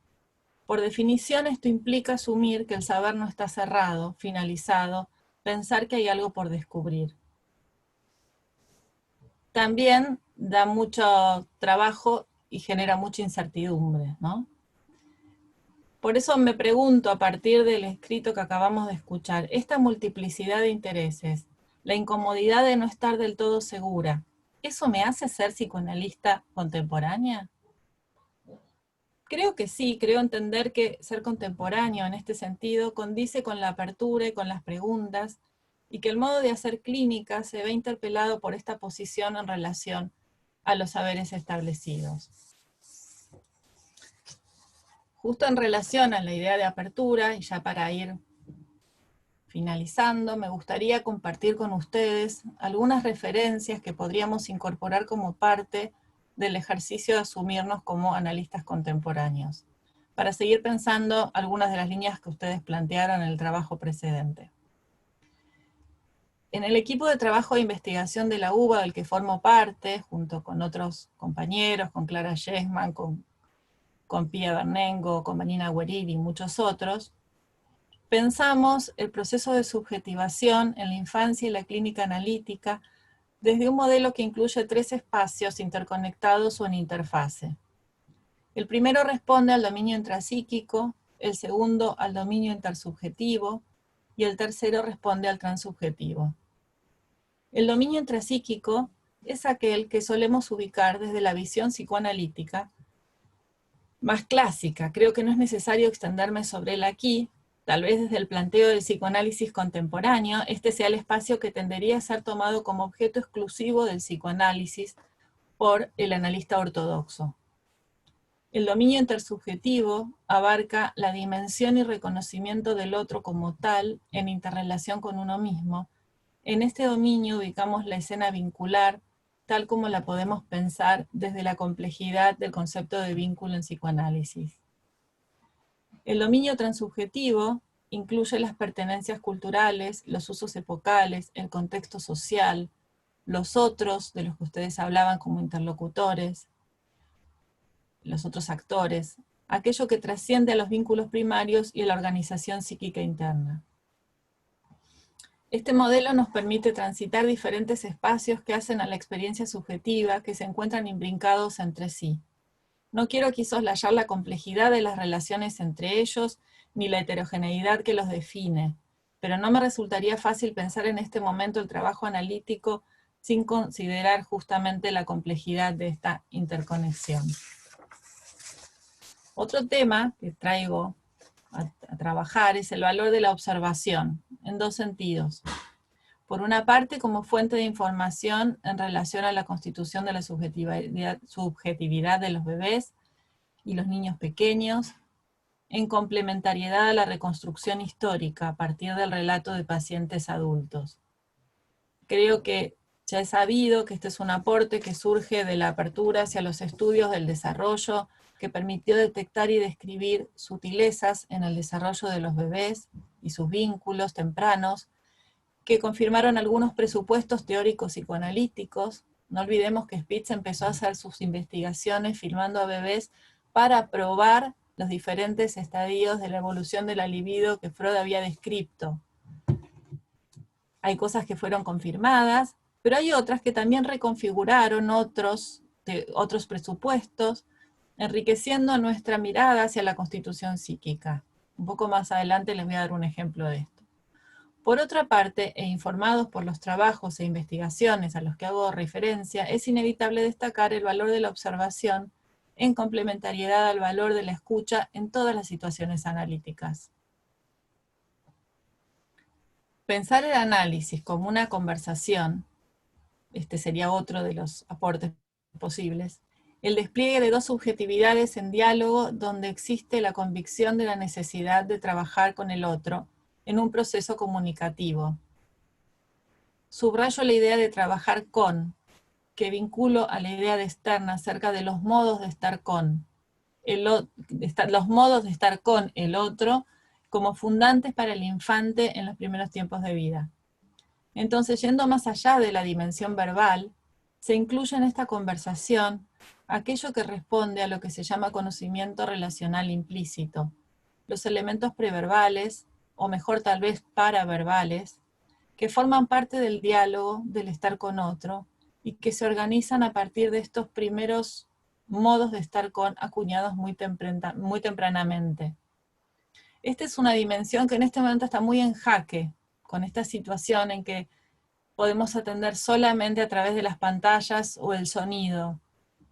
Por definición, esto implica asumir que el saber no está cerrado, finalizado, pensar que hay algo por descubrir. También da mucho trabajo y genera mucha incertidumbre, ¿no? Por eso me pregunto, a partir del escrito que acabamos de escuchar, esta multiplicidad de intereses, la incomodidad de no estar del todo segura, ¿eso me hace ser psicoanalista contemporánea? Creo que sí, creo entender que ser contemporáneo en este sentido condice con la apertura y con las preguntas, y que el modo de hacer clínica se ve interpelado por esta posición en relación a los saberes establecidos. Justo en relación a la idea de apertura, y ya para ir finalizando, me gustaría compartir con ustedes algunas referencias que podríamos incorporar como parte del ejercicio de asumirnos como analistas contemporáneos, para seguir pensando algunas de las líneas que ustedes plantearon en el trabajo precedente. En el equipo de trabajo de investigación de la UBA, del que formo parte, junto con otros compañeros, con Clara Yesman, con Pia Bernengo, con Vanina Guerriri y muchos otros, pensamos el proceso de subjetivación en la infancia y la clínica analítica desde un modelo que incluye 3 espacios interconectados o en interfase. El primero responde al dominio intrapsíquico, el segundo al dominio intersubjetivo y el tercero responde al transsubjetivo. El dominio intrapsíquico es aquel que solemos ubicar desde la visión psicoanalítica más clásica. Creo que no es necesario extenderme sobre él aquí. Tal vez desde el planteo del psicoanálisis contemporáneo, este sea el espacio que tendería a ser tomado como objeto exclusivo del psicoanálisis por el analista ortodoxo. El dominio intersubjetivo abarca la dimensión y reconocimiento del otro como tal en interrelación con uno mismo. En este dominio ubicamos la escena vincular, tal como la podemos pensar desde la complejidad del concepto de vínculo en psicoanálisis. El dominio transsubjetivo incluye las pertenencias culturales, los usos epocales, el contexto social, los otros, de los que ustedes hablaban como interlocutores, los otros actores, aquello que trasciende a los vínculos primarios y a la organización psíquica interna. Este modelo nos permite transitar diferentes espacios que hacen a la experiencia subjetiva, que se encuentran imbrincados entre sí. No quiero aquí soslayar la complejidad de las relaciones entre ellos, ni la heterogeneidad que los define, pero no me resultaría fácil pensar en este momento el trabajo analítico sin considerar justamente la complejidad de esta interconexión. Otro tema que traigo a trabajar es el valor de la observación, en 2 sentidos. Por una parte, como fuente de información en relación a la constitución de la subjetividad de los bebés y los niños pequeños, en complementariedad a la reconstrucción histórica a partir del relato de pacientes adultos. Creo que ya he sabido que este es un aporte que surge de la apertura hacia los estudios del desarrollo, que permitió detectar y describir sutilezas en el desarrollo de los bebés y sus vínculos tempranos, que confirmaron algunos presupuestos teóricos psicoanalíticos. No olvidemos que Spitz empezó a hacer sus investigaciones filmando a bebés para probar los diferentes estadios de la evolución de la libido que Freud había descrito. Hay cosas que fueron confirmadas, pero hay otras que también reconfiguraron otros presupuestos, enriqueciendo nuestra mirada hacia la constitución psíquica. Un poco más adelante les voy a dar un ejemplo de esto. Por otra parte, e informados por los trabajos e investigaciones a los que hago referencia, es inevitable destacar el valor de la observación en complementariedad al valor de la escucha en todas las situaciones analíticas. Pensar el análisis como una conversación, este sería otro de los aportes posibles, el despliegue de dos subjetividades en diálogo donde existe la convicción de la necesidad de trabajar con el otro en un proceso comunicativo. Subrayo la idea de trabajar con, que vinculo a la idea de externa acerca de los modos de estar con, los modos de estar con el otro como fundantes para el infante en los primeros tiempos de vida. Entonces, yendo más allá de la dimensión verbal, se incluye en esta conversación aquello que responde a lo que se llama conocimiento relacional implícito, los elementos preverbales, o mejor tal vez paraverbales, que forman parte del diálogo, del estar con otro, y que se organizan a partir de estos primeros modos de estar con acuñados muy tempranamente. Esta es una dimensión que en este momento está muy en jaque, con esta situación en que podemos atender solamente a través de las pantallas o el sonido.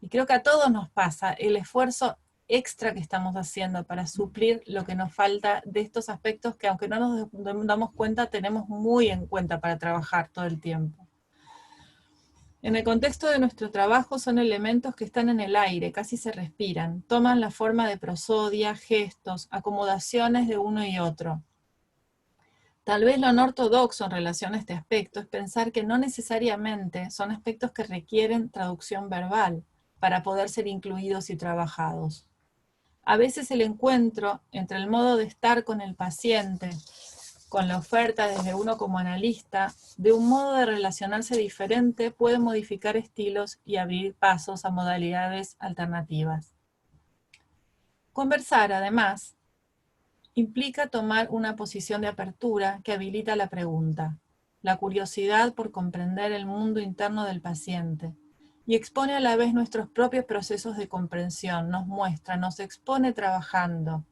Y creo que a todos nos pasa el esfuerzo extra que estamos haciendo para suplir lo que nos falta de estos aspectos que, aunque no nos damos cuenta, tenemos muy en cuenta para trabajar todo el tiempo. En el contexto de nuestro trabajo son elementos que están en el aire, casi se respiran, toman la forma de prosodia, gestos, acomodaciones de uno y otro. Tal vez lo no ortodoxo en relación a este aspecto es pensar que no necesariamente son aspectos que requieren traducción verbal para poder ser incluidos y trabajados. A veces el encuentro entre el modo de estar con el paciente, con la oferta desde uno como analista, de un modo de relacionarse diferente puede modificar estilos y abrir pasos a modalidades alternativas. Conversar, además, implica tomar una posición de apertura que habilita la pregunta, la curiosidad por comprender el mundo interno del paciente, y expone a la vez nuestros propios procesos de comprensión, nos muestra, nos expone trabajando,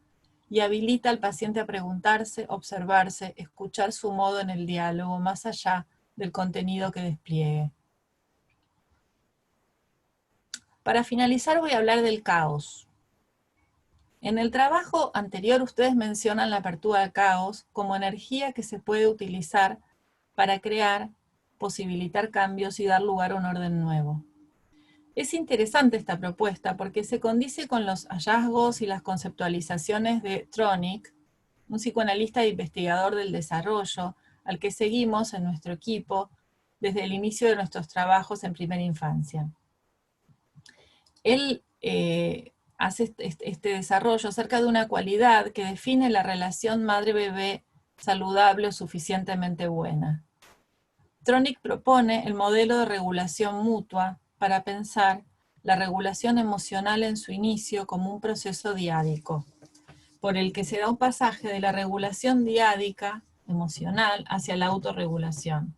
y habilita al paciente a preguntarse, observarse, escuchar su modo en el diálogo, más allá del contenido que despliegue. Para finalizar voy a hablar del caos. En el trabajo anterior ustedes mencionan la apertura al caos como energía que se puede utilizar para crear, posibilitar cambios y dar lugar a un orden nuevo. Es interesante esta propuesta porque se condice con los hallazgos y las conceptualizaciones de Tronick, un psicoanalista e investigador del desarrollo, al que seguimos en nuestro equipo desde el inicio de nuestros trabajos en primera infancia. Él hace este desarrollo acerca de una cualidad que define la relación madre-bebé saludable o suficientemente buena. Tronick propone el modelo de regulación mutua para pensar la regulación emocional en su inicio como un proceso diádico, por el que se da un pasaje de la regulación diádica emocional hacia la autorregulación.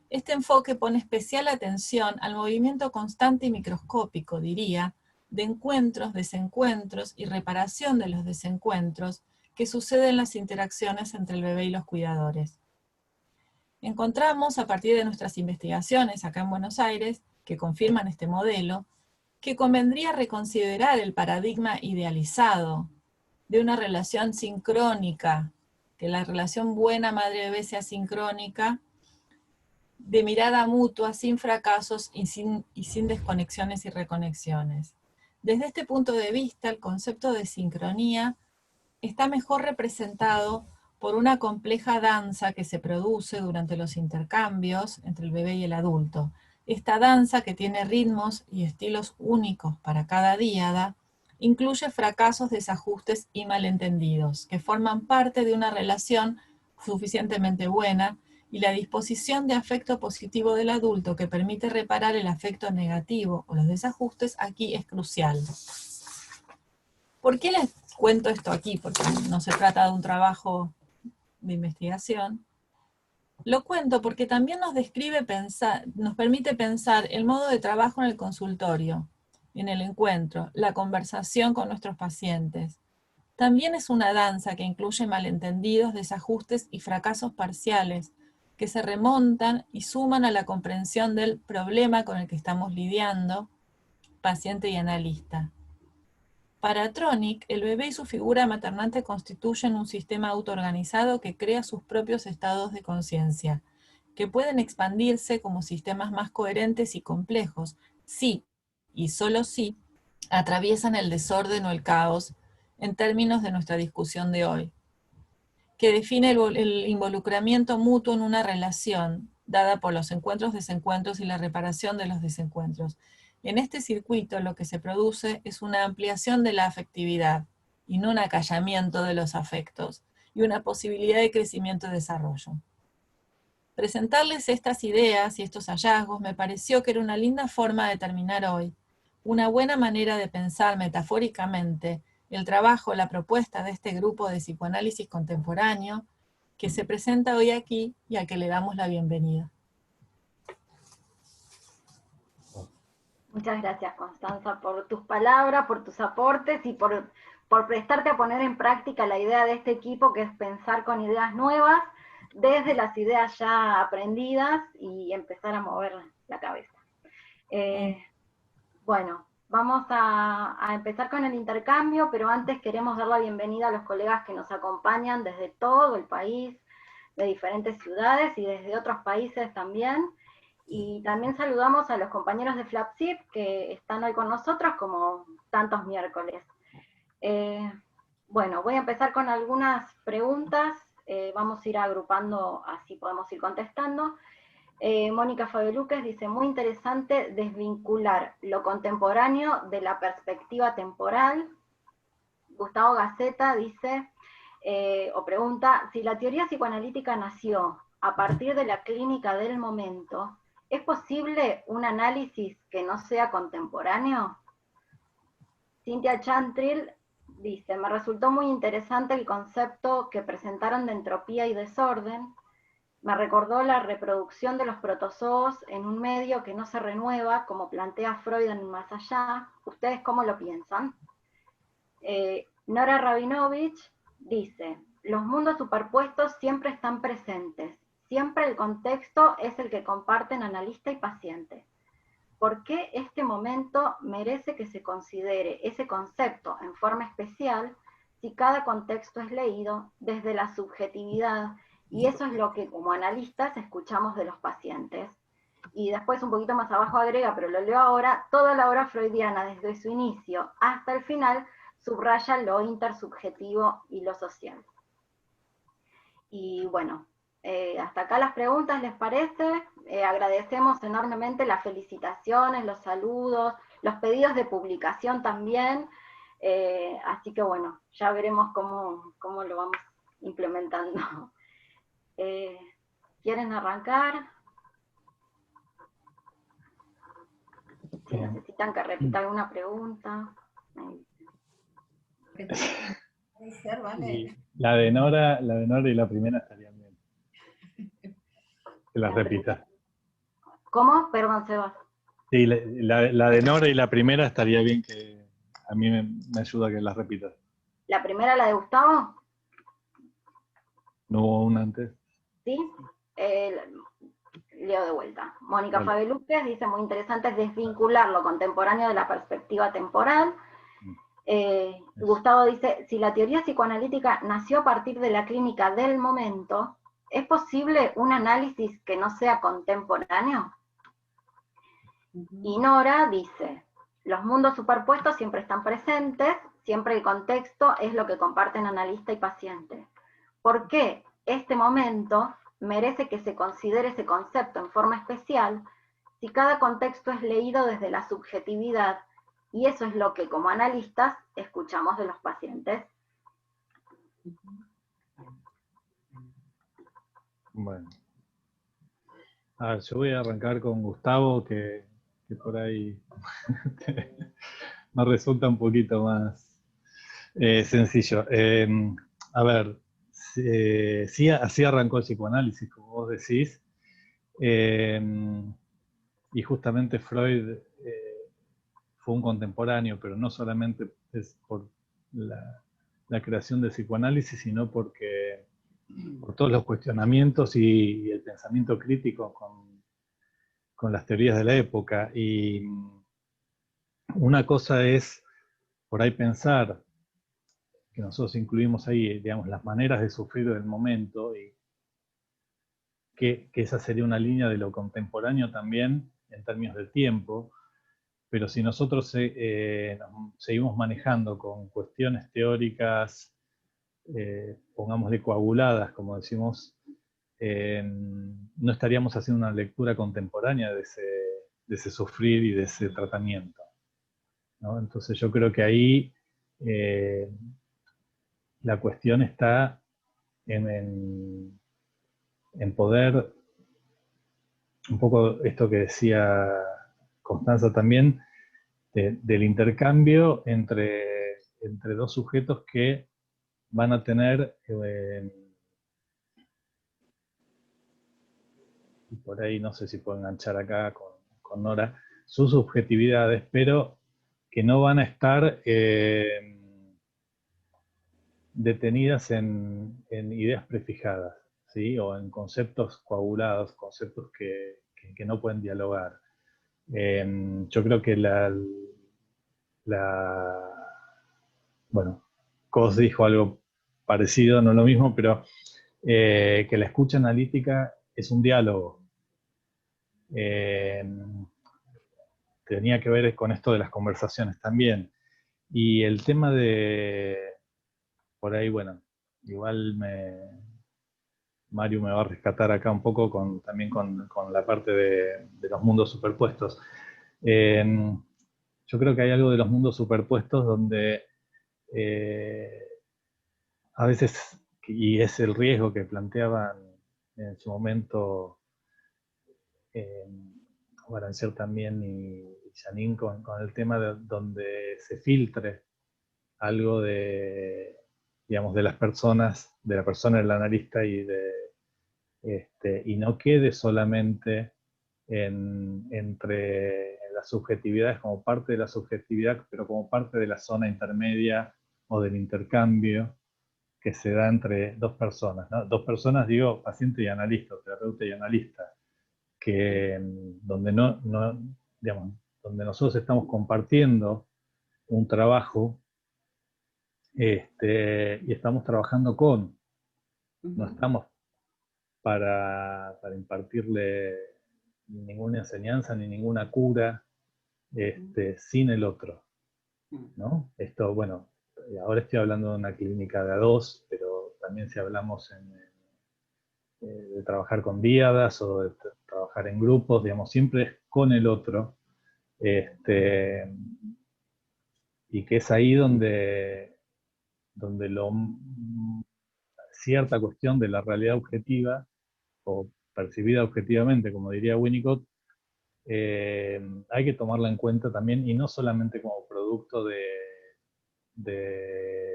Este enfoque pone especial atención al movimiento constante y microscópico, diría, de encuentros, desencuentros y reparación de los desencuentros que suceden en las interacciones entre el bebé y los cuidadores. Encontramos, a partir de nuestras investigaciones acá en Buenos Aires, que confirman este modelo, que convendría reconsiderar el paradigma idealizado de una relación sincrónica, que la relación buena madre-bebé sea sincrónica, de mirada mutua, sin fracasos y sin desconexiones y reconexiones. Desde este punto de vista, el concepto de sincronía está mejor representado por una compleja danza que se produce durante los intercambios entre el bebé y el adulto. Esta danza, que tiene ritmos y estilos únicos para cada díada, incluye fracasos, desajustes y malentendidos, que forman parte de una relación suficientemente buena, y la disposición de afecto positivo del adulto que permite reparar el afecto negativo o los desajustes aquí es crucial. ¿Por qué les cuento esto aquí? Porque no se trata de un trabajo de investigación. Lo cuento porque también nos permite pensar el modo de trabajo en el consultorio, en el encuentro, la conversación con nuestros pacientes. También es una danza que incluye malentendidos, desajustes y fracasos parciales, que se remontan y suman a la comprensión del problema con el que estamos lidiando, paciente y analista. Para Tronick, el bebé y su figura maternante constituyen un sistema autoorganizado que crea sus propios estados de conciencia, que pueden expandirse como sistemas más coherentes y complejos, si, y solo si, atraviesan el desorden o el caos, en términos de nuestra discusión de hoy, que define el involucramiento mutuo en una relación, dada por los encuentros, desencuentros y la reparación de los desencuentros. En este circuito lo que se produce es una ampliación de la afectividad, y no un acallamiento de los afectos, y una posibilidad de crecimiento y desarrollo. Presentarles estas ideas y estos hallazgos me pareció que era una linda forma de terminar hoy, una buena manera de pensar metafóricamente el trabajo, la propuesta de este grupo de psicoanálisis contemporáneo que se presenta hoy aquí y al que le damos la bienvenida. Muchas gracias, Constanza, por tus palabras, por tus aportes y por prestarte a poner en práctica la idea de este equipo, que es pensar con ideas nuevas, desde las ideas ya aprendidas y empezar a mover la cabeza. Bueno, vamos a empezar con el intercambio, pero antes queremos dar la bienvenida a los colegas que nos acompañan desde todo el país, de diferentes ciudades y desde otros países también. Y también saludamos a los compañeros de FLAPSIP que están hoy con nosotros como tantos miércoles. Bueno, voy a empezar con algunas preguntas, vamos a ir agrupando, así podemos ir contestando. Mónica Fabeluques dice, muy interesante desvincular lo contemporáneo de la perspectiva temporal. Gustavo Gaceta dice, o pregunta, si la teoría psicoanalítica nació a partir de la clínica del momento, ¿es posible un análisis que no sea contemporáneo? Cynthia Chantrill dice, me resultó muy interesante el concepto que presentaron de entropía y desorden. Me recordó la reproducción de los protozoos en un medio que no se renueva, como plantea Freud en Más Allá. ¿Ustedes cómo lo piensan? Nora Rabinovich dice, los mundos superpuestos siempre están presentes. Siempre el contexto es el que comparten analista y paciente. ¿Por qué este momento merece que se considere ese concepto en forma especial si cada contexto es leído desde la subjetividad? Y eso es lo que como analistas escuchamos de los pacientes. Y después un poquito más abajo agrega, pero lo leo ahora, toda la obra freudiana desde su inicio hasta el final subraya lo intersubjetivo y lo social. Y bueno, hasta acá las preguntas, ¿les parece? Agradecemos enormemente las felicitaciones, los saludos, los pedidos de publicación también, así que bueno, ya veremos cómo lo vamos implementando. ¿Quieren arrancar? Si necesitan que repita alguna pregunta. Y la de Nora y la primera estarían bien. Que las repita. ¿Cómo? Perdón, Sebas. Sí, la de Nora y la primera estaría bien, que a mí me ayuda que las repitas. ¿La primera, la de Gustavo? ¿No hubo una antes? Sí. Leo de vuelta. Mónica Fabeluques dice, muy interesante es desvincular lo contemporáneo de la perspectiva temporal. Gustavo dice, si la teoría psicoanalítica nació a partir de la clínica del momento, ¿es posible un análisis que no sea contemporáneo? Y Nora dice, los mundos superpuestos siempre están presentes, siempre el contexto es lo que comparten analista y paciente. ¿Por qué este momento merece que se considere ese concepto en forma especial si cada contexto es leído desde la subjetividad? Y eso es lo que como analistas escuchamos de los pacientes. Bueno. A ver, yo voy a arrancar con Gustavo, que por ahí me resulta un poquito más sencillo. A ver, sí, así arrancó el psicoanálisis, como vos decís, y justamente Freud fue un contemporáneo, pero no solamente es por la creación del psicoanálisis, sino por todos los cuestionamientos y el pensamiento crítico con las teorías de la época. Y una cosa es por ahí pensar que nosotros incluimos ahí, digamos, las maneras de sufrir del momento, y que esa sería una línea de lo contemporáneo también en términos del tiempo, pero si nosotros nos seguimos manejando con cuestiones teóricas, pongámosle coaguladas, como decimos, no estaríamos haciendo una lectura contemporánea de ese sufrir y de ese tratamiento, ¿no? Entonces yo creo que ahí la cuestión está en poder, un poco esto que decía Constanza también, del intercambio entre dos sujetos que van a tener, y por ahí no sé si puedo enganchar acá con Nora, sus subjetividades, pero que no van a estar detenidas en ideas prefijadas, ¿sí? O en conceptos coagulados, conceptos que no pueden dialogar. Yo creo que bueno, Cos dijo algo parecido, no lo mismo, pero que la escucha analítica es un diálogo. Tenía que ver con esto de las conversaciones también. Y el tema por ahí, bueno, igual Mario me va a rescatar acá un poco también con la parte de los mundos superpuestos. Yo creo que hay algo de los mundos superpuestos donde a veces, y es el riesgo que planteaban en su momento Arancel también y Janine con el tema de donde se filtre algo de, digamos, de las personas, de la persona del analista y no quede solamente entre las subjetividades como parte de la subjetividad, pero como parte de la zona intermedia o del intercambio que se da entre dos personas, ¿no? Dos personas, digo, paciente y analista, terapeuta y analista, que donde digamos, donde nosotros estamos compartiendo un trabajo y estamos trabajando no estamos para impartirle ninguna enseñanza ni ninguna cura sin el otro, ¿no? Esto, bueno, ahora estoy hablando de una clínica de A2, pero también si hablamos de trabajar con díadas o de trabajar en grupos, digamos, siempre es con el otro, y que es ahí donde cierta cuestión de la realidad objetiva, o percibida objetivamente, como diría Winnicott, hay que tomarla en cuenta también, y no solamente como producto de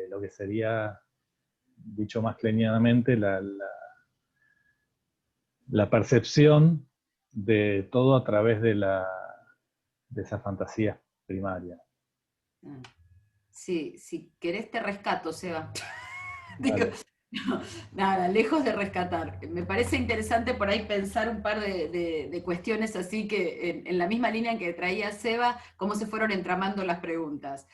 lo que sería, dicho más kleinianamente, la percepción de todo a través de esa fantasía primaria. Sí, si querés te rescato, Seba. Digo, no, nada, lejos de rescatar. Me parece interesante por ahí pensar un par de cuestiones así que en la misma línea en que traía Seba, cómo se fueron entramando las preguntas.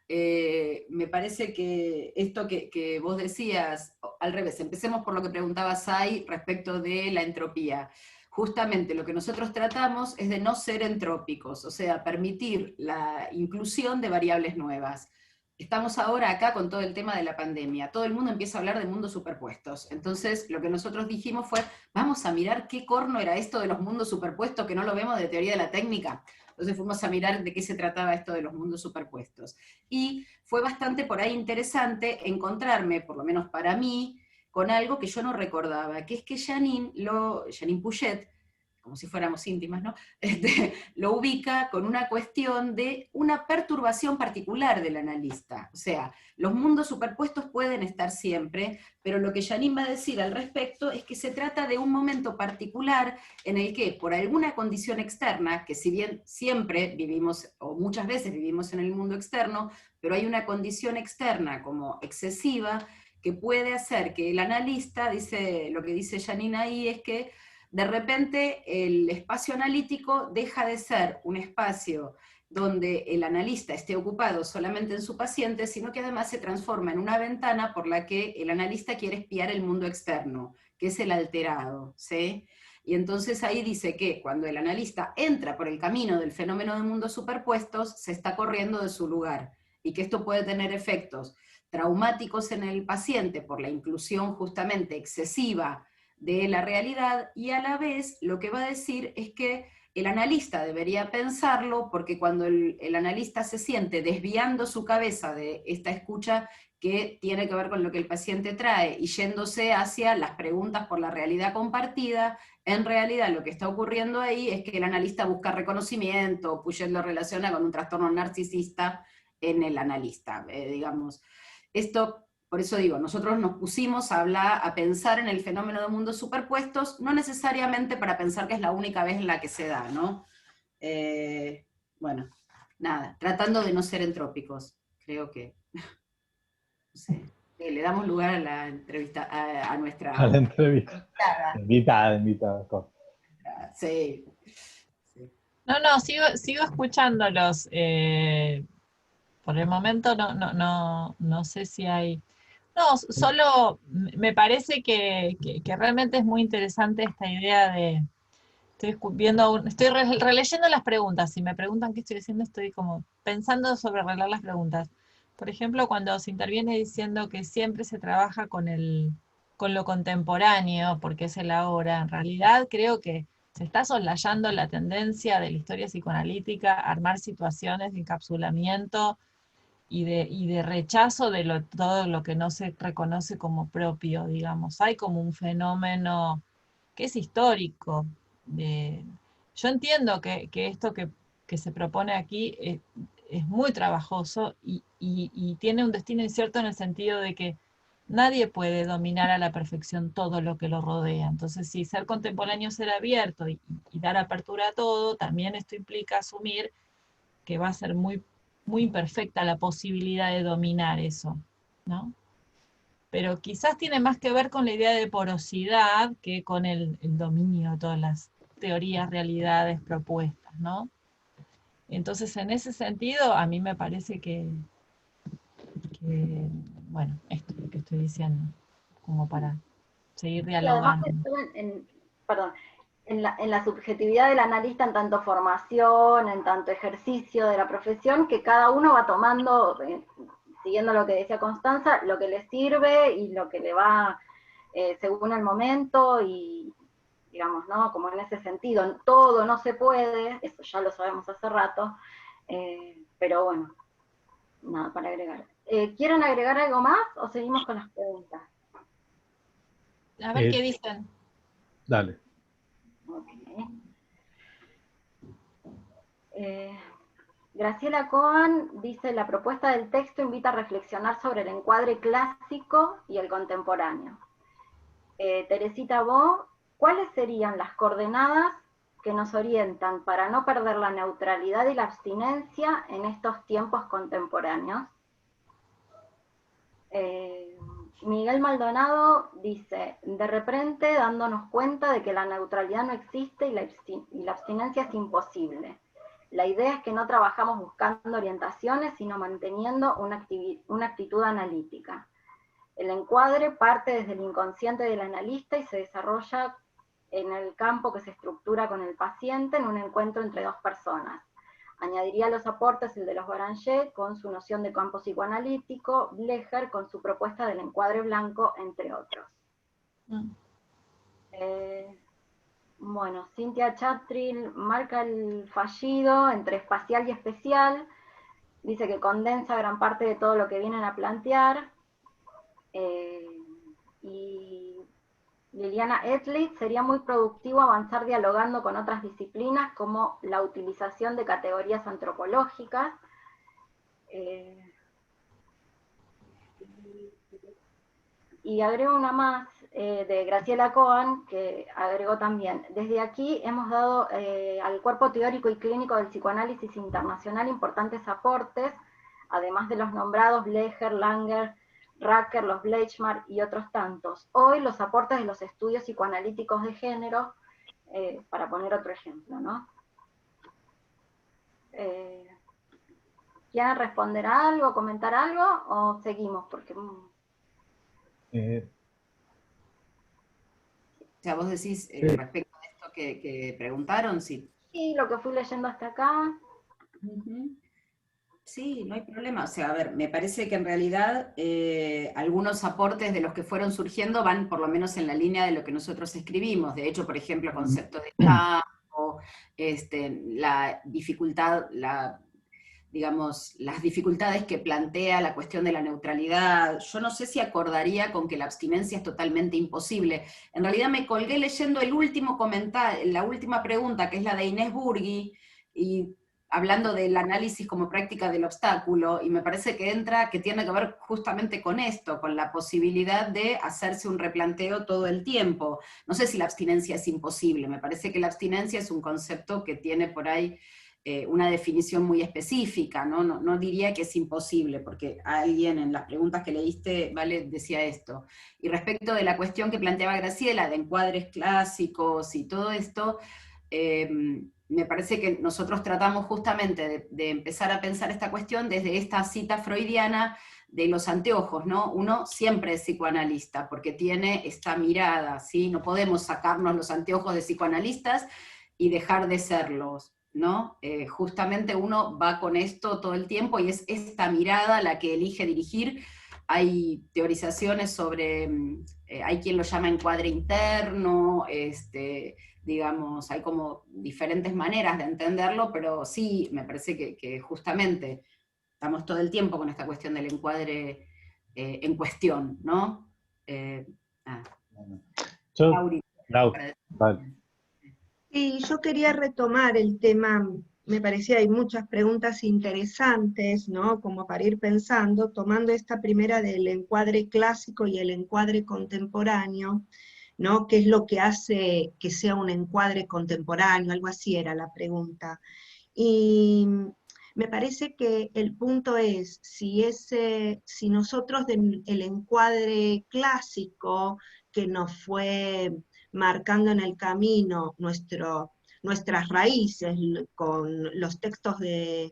me parece que esto que vos decías, al revés, empecemos por lo que preguntaba Sai respecto de la entropía. Justamente lo que nosotros tratamos es de no ser entrópicos, o sea, permitir la inclusión de variables nuevas. Estamos ahora acá con todo el tema de la pandemia, todo el mundo empieza a hablar de mundos superpuestos, entonces lo que nosotros dijimos fue, vamos a mirar qué corno era esto de los mundos superpuestos, que no lo vemos de teoría de la técnica. Entonces fuimos a mirar de qué se trataba esto de los mundos superpuestos. Y fue bastante por ahí interesante encontrarme, por lo menos para mí, con algo que yo no recordaba, que es que Janine Puget, como si fuéramos íntimas, ¿no? Lo ubica con una cuestión de una perturbación particular del analista. O sea, los mundos superpuestos pueden estar siempre, pero lo que Janine va a decir al respecto es que se trata de un momento particular en el que, por alguna condición externa, que si bien siempre vivimos, o muchas veces vivimos en el mundo externo, pero hay una condición externa como excesiva, que puede hacer que el analista, dice, lo que dice Janine ahí es que de repente el espacio analítico deja de ser un espacio donde el analista esté ocupado solamente en su paciente, sino que además se transforma en una ventana por la que el analista quiere espiar el mundo externo, que es el alterado, ¿sí? Y entonces ahí dice que cuando el analista entra por el camino del fenómeno de mundos superpuestos, se está corriendo de su lugar, y que esto puede tener efectos traumáticos en el paciente por la inclusión justamente excesiva de la realidad, y a la vez lo que va a decir es que el analista debería pensarlo, porque cuando el analista se siente desviando su cabeza de esta escucha que tiene que ver con lo que el paciente trae y yéndose hacia las preguntas por la realidad compartida, en realidad lo que está ocurriendo ahí es que el analista busca reconocimiento, Puget lo relaciona con un trastorno narcisista en el analista, digamos. Esto, por eso digo, nosotros nos pusimos a hablar, a pensar en el fenómeno de mundos superpuestos, no necesariamente para pensar que es la única vez en la que se da, ¿no? Bueno, nada, tratando de no ser entrópicos, creo que, no sé, le damos lugar a la entrevista, a nuestra... A la entrevista. Invitada. Sí. No, sigo escuchándolos. Por el momento no sé si hay... No, solo me parece que realmente es muy interesante esta idea de... Estoy releyendo las preguntas. Si me preguntan qué estoy haciendo, estoy como pensando sobre releer las preguntas. Por ejemplo, cuando se interviene diciendo que siempre se trabaja con lo contemporáneo, porque es el ahora, en realidad creo que se está soslayando la tendencia de la historia psicoanalítica a armar situaciones de encapsulamiento y de rechazo de todo lo que no se reconoce como propio, digamos. Hay como un fenómeno que es histórico. Yo entiendo que esto que se propone aquí es muy trabajoso y tiene un destino incierto en el sentido de que nadie puede dominar a la perfección todo lo que lo rodea. Entonces, si ser contemporáneo, ser abierto y dar apertura a todo, también esto implica asumir que va a ser muy, muy imperfecta la posibilidad de dominar eso, ¿no? Pero quizás tiene más que ver con la idea de porosidad que con el dominio de todas las teorías, realidades propuestas, ¿no? Entonces, en ese sentido, a mí me parece que bueno, esto es lo que estoy diciendo, como para seguir dialogando. Y además, perdón, en la subjetividad del analista en tanto formación, en tanto ejercicio de la profesión, que cada uno va tomando, siguiendo lo que decía Constanza, lo que le sirve y lo que le va según el momento y, digamos, ¿no? Como en ese sentido, todo no se puede, eso ya lo sabemos hace rato, pero bueno, nada para agregar. ¿Quieren agregar algo más o seguimos con las preguntas? A ver qué dicen. Dale. Okay. Graciela Cohen dice, la propuesta del texto invita a reflexionar sobre el encuadre clásico y el contemporáneo. Teresita Bo, ¿cuáles serían las coordenadas que nos orientan para no perder la neutralidad y la abstinencia en estos tiempos contemporáneos? Miguel Maldonado dice, de repente dándonos cuenta de que la neutralidad no existe y la abstinencia es imposible. La idea es que no trabajamos buscando orientaciones, sino manteniendo una actitud analítica. El encuadre parte desde el inconsciente del analista y se desarrolla en el campo que se estructura con el paciente en un encuentro entre dos personas. Añadiría a los aportes el de los Beranger con su noción de campo psicoanalítico, Blecher con su propuesta del encuadre blanco, entre otros. Bueno, Cynthia Chattrell marca el fallido entre espacial y especial, dice que condensa gran parte de todo lo que vienen a plantear, y Liliana Etley, sería muy productivo avanzar dialogando con otras disciplinas como la utilización de categorías antropológicas. Y agrego una más de Graciela Cohen, que agregó también: desde aquí hemos dado al cuerpo teórico y clínico del psicoanálisis internacional importantes aportes, además de los nombrados Blecher, Langer, Racker, los Bleichmar y otros tantos. Hoy los aportes de los estudios psicoanalíticos de género, para poner otro ejemplo, ¿no? ¿Quieren responder a algo, comentar algo, o seguimos? Porque... O sea, vos decís respecto a esto que preguntaron, sí. Sí, lo que fui leyendo hasta acá. Sí, no hay problema. O sea, a ver, me parece que en realidad algunos aportes de los que fueron surgiendo van por lo menos en la línea de lo que nosotros escribimos. De hecho, por ejemplo, concepto de campo, la dificultad, digamos, las dificultades que plantea la cuestión de la neutralidad. Yo no sé si acordaría con que la abstinencia es totalmente imposible. En realidad me colgué leyendo el último comentario, la última pregunta, que es la de Inés Burgui, y hablando del análisis como práctica del obstáculo, y me parece que que tiene que ver justamente con esto, con la posibilidad de hacerse un replanteo todo el tiempo. No sé si la abstinencia es imposible, me parece que la abstinencia es un concepto que tiene por ahí una definición muy específica, ¿no? No diría que es imposible, porque alguien en las preguntas que leíste, Vale, decía esto. Y respecto de la cuestión que planteaba Graciela, de encuadres clásicos y todo esto, me parece que nosotros tratamos justamente de empezar a pensar esta cuestión desde esta cita freudiana de los anteojos, ¿no? Uno siempre es psicoanalista, porque tiene esta mirada, ¿sí? No podemos sacarnos los anteojos de psicoanalistas y dejar de serlos, ¿no? Justamente uno va con esto todo el tiempo y es esta mirada la que elige dirigir. Hay teorizaciones sobre, hay quien lo llama encuadre interno, digamos, hay como diferentes maneras de entenderlo, pero sí, me parece que justamente estamos todo el tiempo con esta cuestión del encuadre en cuestión, ¿no? Sí, yo quería retomar el tema, me parecía hay muchas preguntas interesantes, ¿no? Como para ir pensando, tomando esta primera del encuadre clásico y el encuadre contemporáneo, ¿no? ¿Qué es lo que hace que sea un encuadre contemporáneo? Algo así era la pregunta. Y me parece que el punto es, si nosotros el encuadre clásico que nos fue marcando en el camino nuestras raíces, con los textos de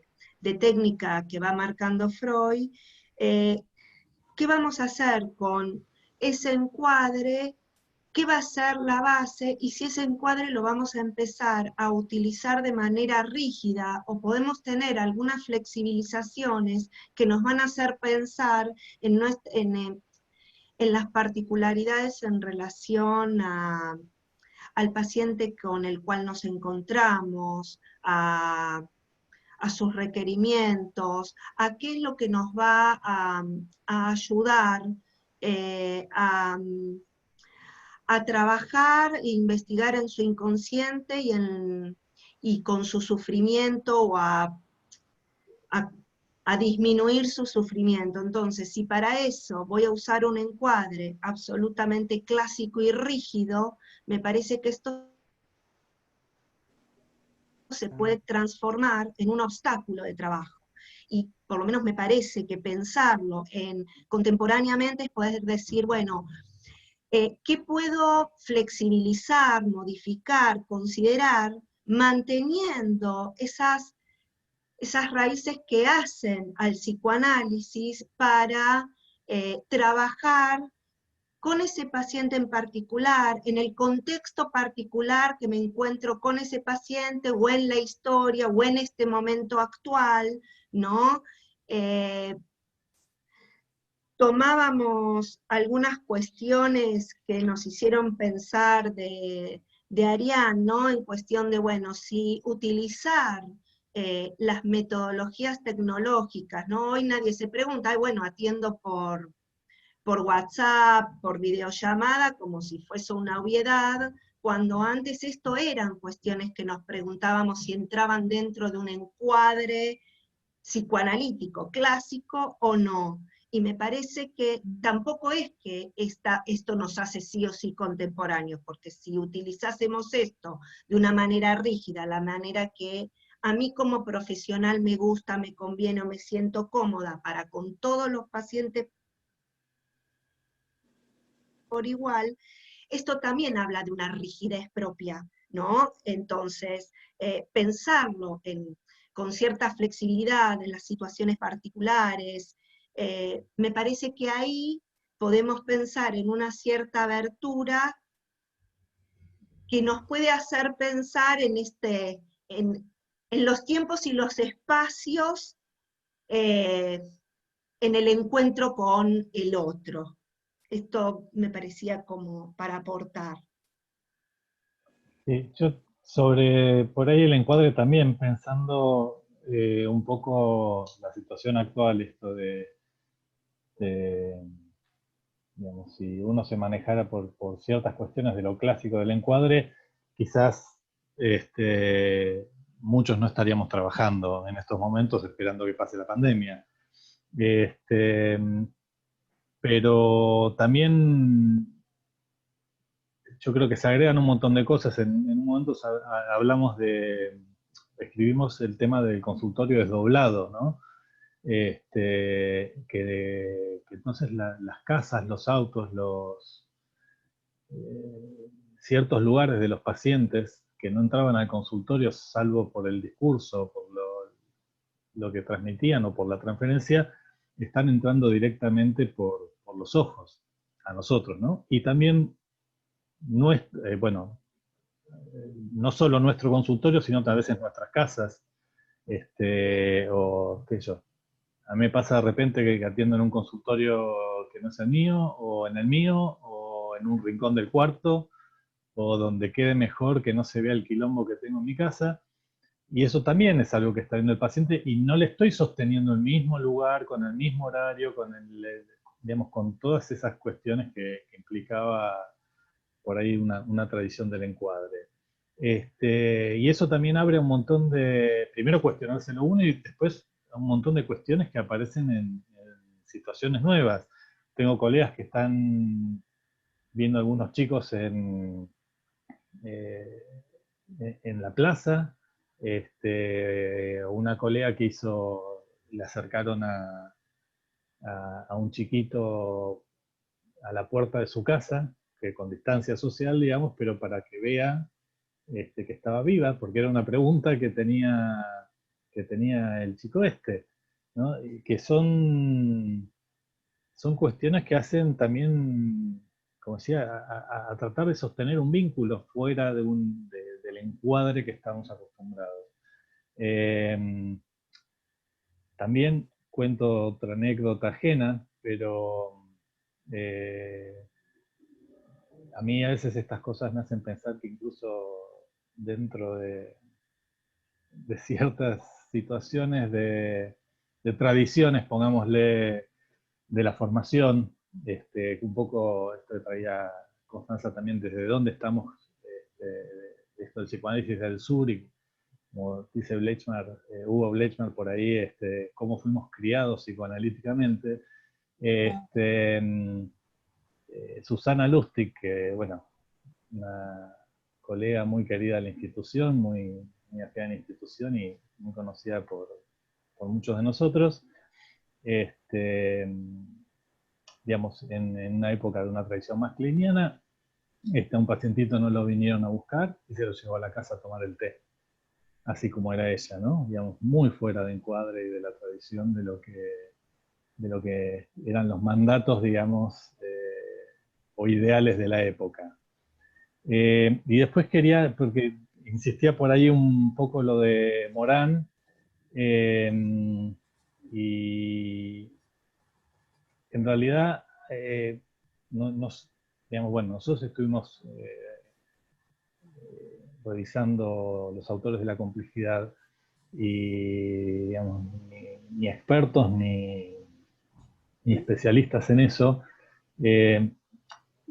técnica que va marcando Freud, ¿qué vamos a hacer con ese encuadre? ¿Qué va a ser la base? Y si ese encuadre lo vamos a empezar a utilizar de manera rígida, o podemos tener algunas flexibilizaciones que nos van a hacer pensar en las particularidades en relación al paciente con el cual nos encontramos, a sus requerimientos, a qué es lo que nos va a ayudar a trabajar e investigar en su inconsciente y con su sufrimiento, o a disminuir su sufrimiento. Entonces, si para eso voy a usar un encuadre absolutamente clásico y rígido, me parece que esto se puede transformar en un obstáculo de trabajo. Y por lo menos me parece que pensarlo contemporáneamente es poder decir, bueno, ¿qué puedo flexibilizar, modificar, considerar, manteniendo esas esas raíces que hacen al psicoanálisis para trabajar con ese paciente en particular, en el contexto particular que me encuentro con ese paciente, o en la historia, o en este momento actual, ¿no? Tomábamos algunas cuestiones que nos hicieron pensar de Ariane, ¿no? En cuestión de, bueno, si utilizar las metodologías tecnológicas, ¿no? Hoy nadie se pregunta, bueno, atiendo por WhatsApp, por videollamada, como si fuese una obviedad, cuando antes esto eran cuestiones que nos preguntábamos si entraban dentro de un encuadre psicoanalítico clásico o no. Y me parece que tampoco es que esto nos hace sí o sí contemporáneos, porque si utilizásemos esto de una manera rígida, la manera que a mí como profesional me gusta, me conviene o me siento cómoda para con todos los pacientes por igual, esto también habla de una rigidez propia, ¿no? Entonces, pensarlo con cierta flexibilidad en las situaciones particulares, me parece que ahí podemos pensar en una cierta abertura que nos puede hacer pensar en los tiempos y los espacios, en el encuentro con el otro. Esto me parecía como para aportar. Sí, yo sobre por ahí el encuadre también, pensando un poco la situación actual, esto de, digamos, si uno se manejara por ciertas cuestiones de lo clásico del encuadre, quizás muchos no estaríamos trabajando en estos momentos esperando que pase la pandemia. Pero también yo creo que se agregan un montón de cosas. En un momento escribimos el tema del consultorio desdoblado, ¿no? Que entonces las casas, los autos, ciertos lugares de los pacientes que no entraban al consultorio salvo por el discurso, por lo que transmitían o por la transferencia, están entrando directamente por los ojos a nosotros, ¿no? Y también no solo nuestro consultorio, sino a veces nuestras casas, o qué sé yo. A mí me pasa de repente que atiendo en un consultorio que no es el mío, o en el mío, o en un rincón del cuarto, o donde quede mejor que no se vea el quilombo que tengo en mi casa. Y eso también es algo que está viendo el paciente, y no le estoy sosteniendo el mismo lugar, con el mismo horario, digamos, con todas esas cuestiones que implicaba por ahí una tradición del encuadre. Y eso también abre un montón de, primero cuestionárselo uno y después un montón de cuestiones que aparecen en situaciones nuevas. Tengo colegas que están viendo algunos chicos en la plaza, una colega que le acercaron a un chiquito a la puerta de su casa, que con distancia social, digamos, pero para que vea que estaba viva, porque era una pregunta que tenía el chico ¿no? Y que son cuestiones que hacen también, como decía, a tratar de sostener un vínculo fuera del encuadre que estamos acostumbrados. También cuento otra anécdota ajena, pero a mí a veces estas cosas me hacen pensar que incluso dentro de ciertas situaciones de tradiciones, pongámosle, de la formación, un poco esto traía Constanza también desde dónde estamos, esto del psicoanálisis del sur, y como dice Hugo Blechner por ahí, cómo fuimos criados psicoanalíticamente. Susana Lustig, que bueno, una colega muy querida de la institución, muy afín a la institución y muy conocida por muchos de nosotros, digamos, en una época de una tradición más cliniana, a un pacientito no lo vinieron a buscar y se lo llevó a la casa a tomar el té. así como era ella, ¿no? Digamos, muy fuera de encuadre y de la tradición de lo que eran los mandatos, digamos, o ideales de la época. Y después quería, porque insistía por ahí un poco lo de Morán, y en realidad, digamos, bueno, nosotros estuvimos revisando los autores de la complejidad y, digamos, ni expertos ni especialistas en eso.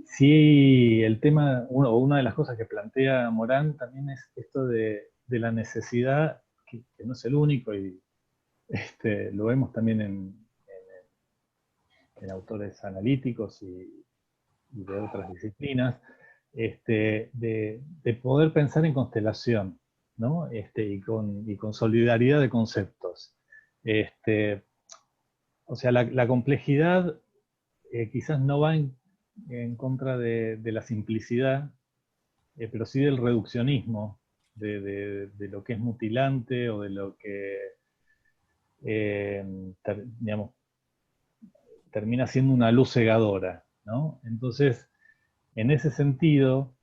Sí, el tema, una de las cosas que plantea Morán también es esto de la necesidad, que no es el único, y lo vemos también en autores analíticos y de otras disciplinas, de poder pensar en constelación, ¿no? Y con solidaridad de conceptos. O sea, la complejidad quizás no va en contra de la simplicidad, pero sí del reduccionismo, de lo que es mutilante o de lo que, digamos, termina siendo una luz cegadora, ¿no? Entonces, en ese sentido,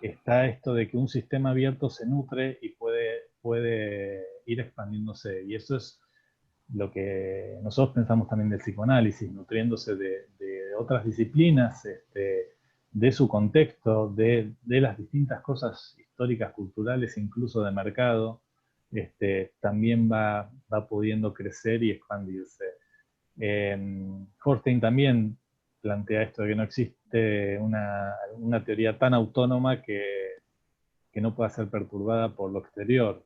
está esto de que un sistema abierto se nutre y puede ir expandiéndose, y eso es lo que nosotros pensamos también del psicoanálisis, nutriéndose de otras disciplinas, de su contexto, de las distintas cosas históricas, culturales, incluso de mercado, también va pudiendo crecer y expandirse. Horstein también plantea esto de que no existe una teoría tan autónoma que no pueda ser perturbada por lo exterior,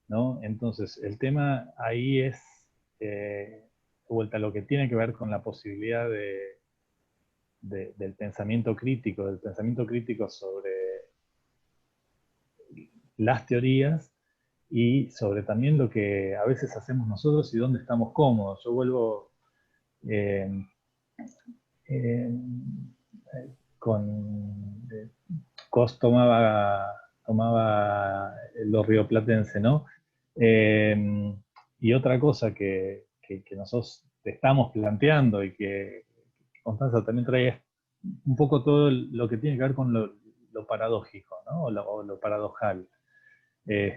¿no? Entonces, el tema ahí es, vuelta a lo que tiene que ver con la posibilidad del pensamiento crítico sobre las teorías y sobre también lo que a veces hacemos nosotros y dónde estamos cómodos. Yo vuelvo con Cos tomaba lo rioplatense, ¿no? Y otra cosa que nosotros estamos planteando y que Constanza también trae es un poco todo lo que tiene que ver con lo paradójico, ¿no? O lo paradojal. Y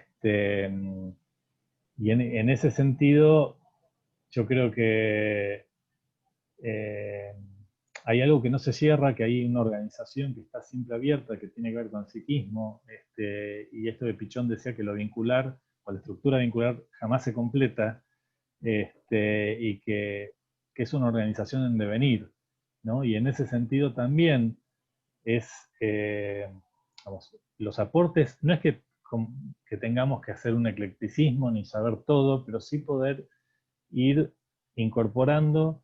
en ese sentido, yo creo que hay algo que no se cierra, que hay una organización que está siempre abierta, que tiene que ver con el psiquismo, y esto de Pichón decía que lo vincular, o la estructura vincular, jamás se completa, y que es una organización en devenir, ¿no? Y en ese sentido también es, vamos, los aportes, no es que tengamos que hacer un eclecticismo ni saber todo, pero sí poder ir incorporando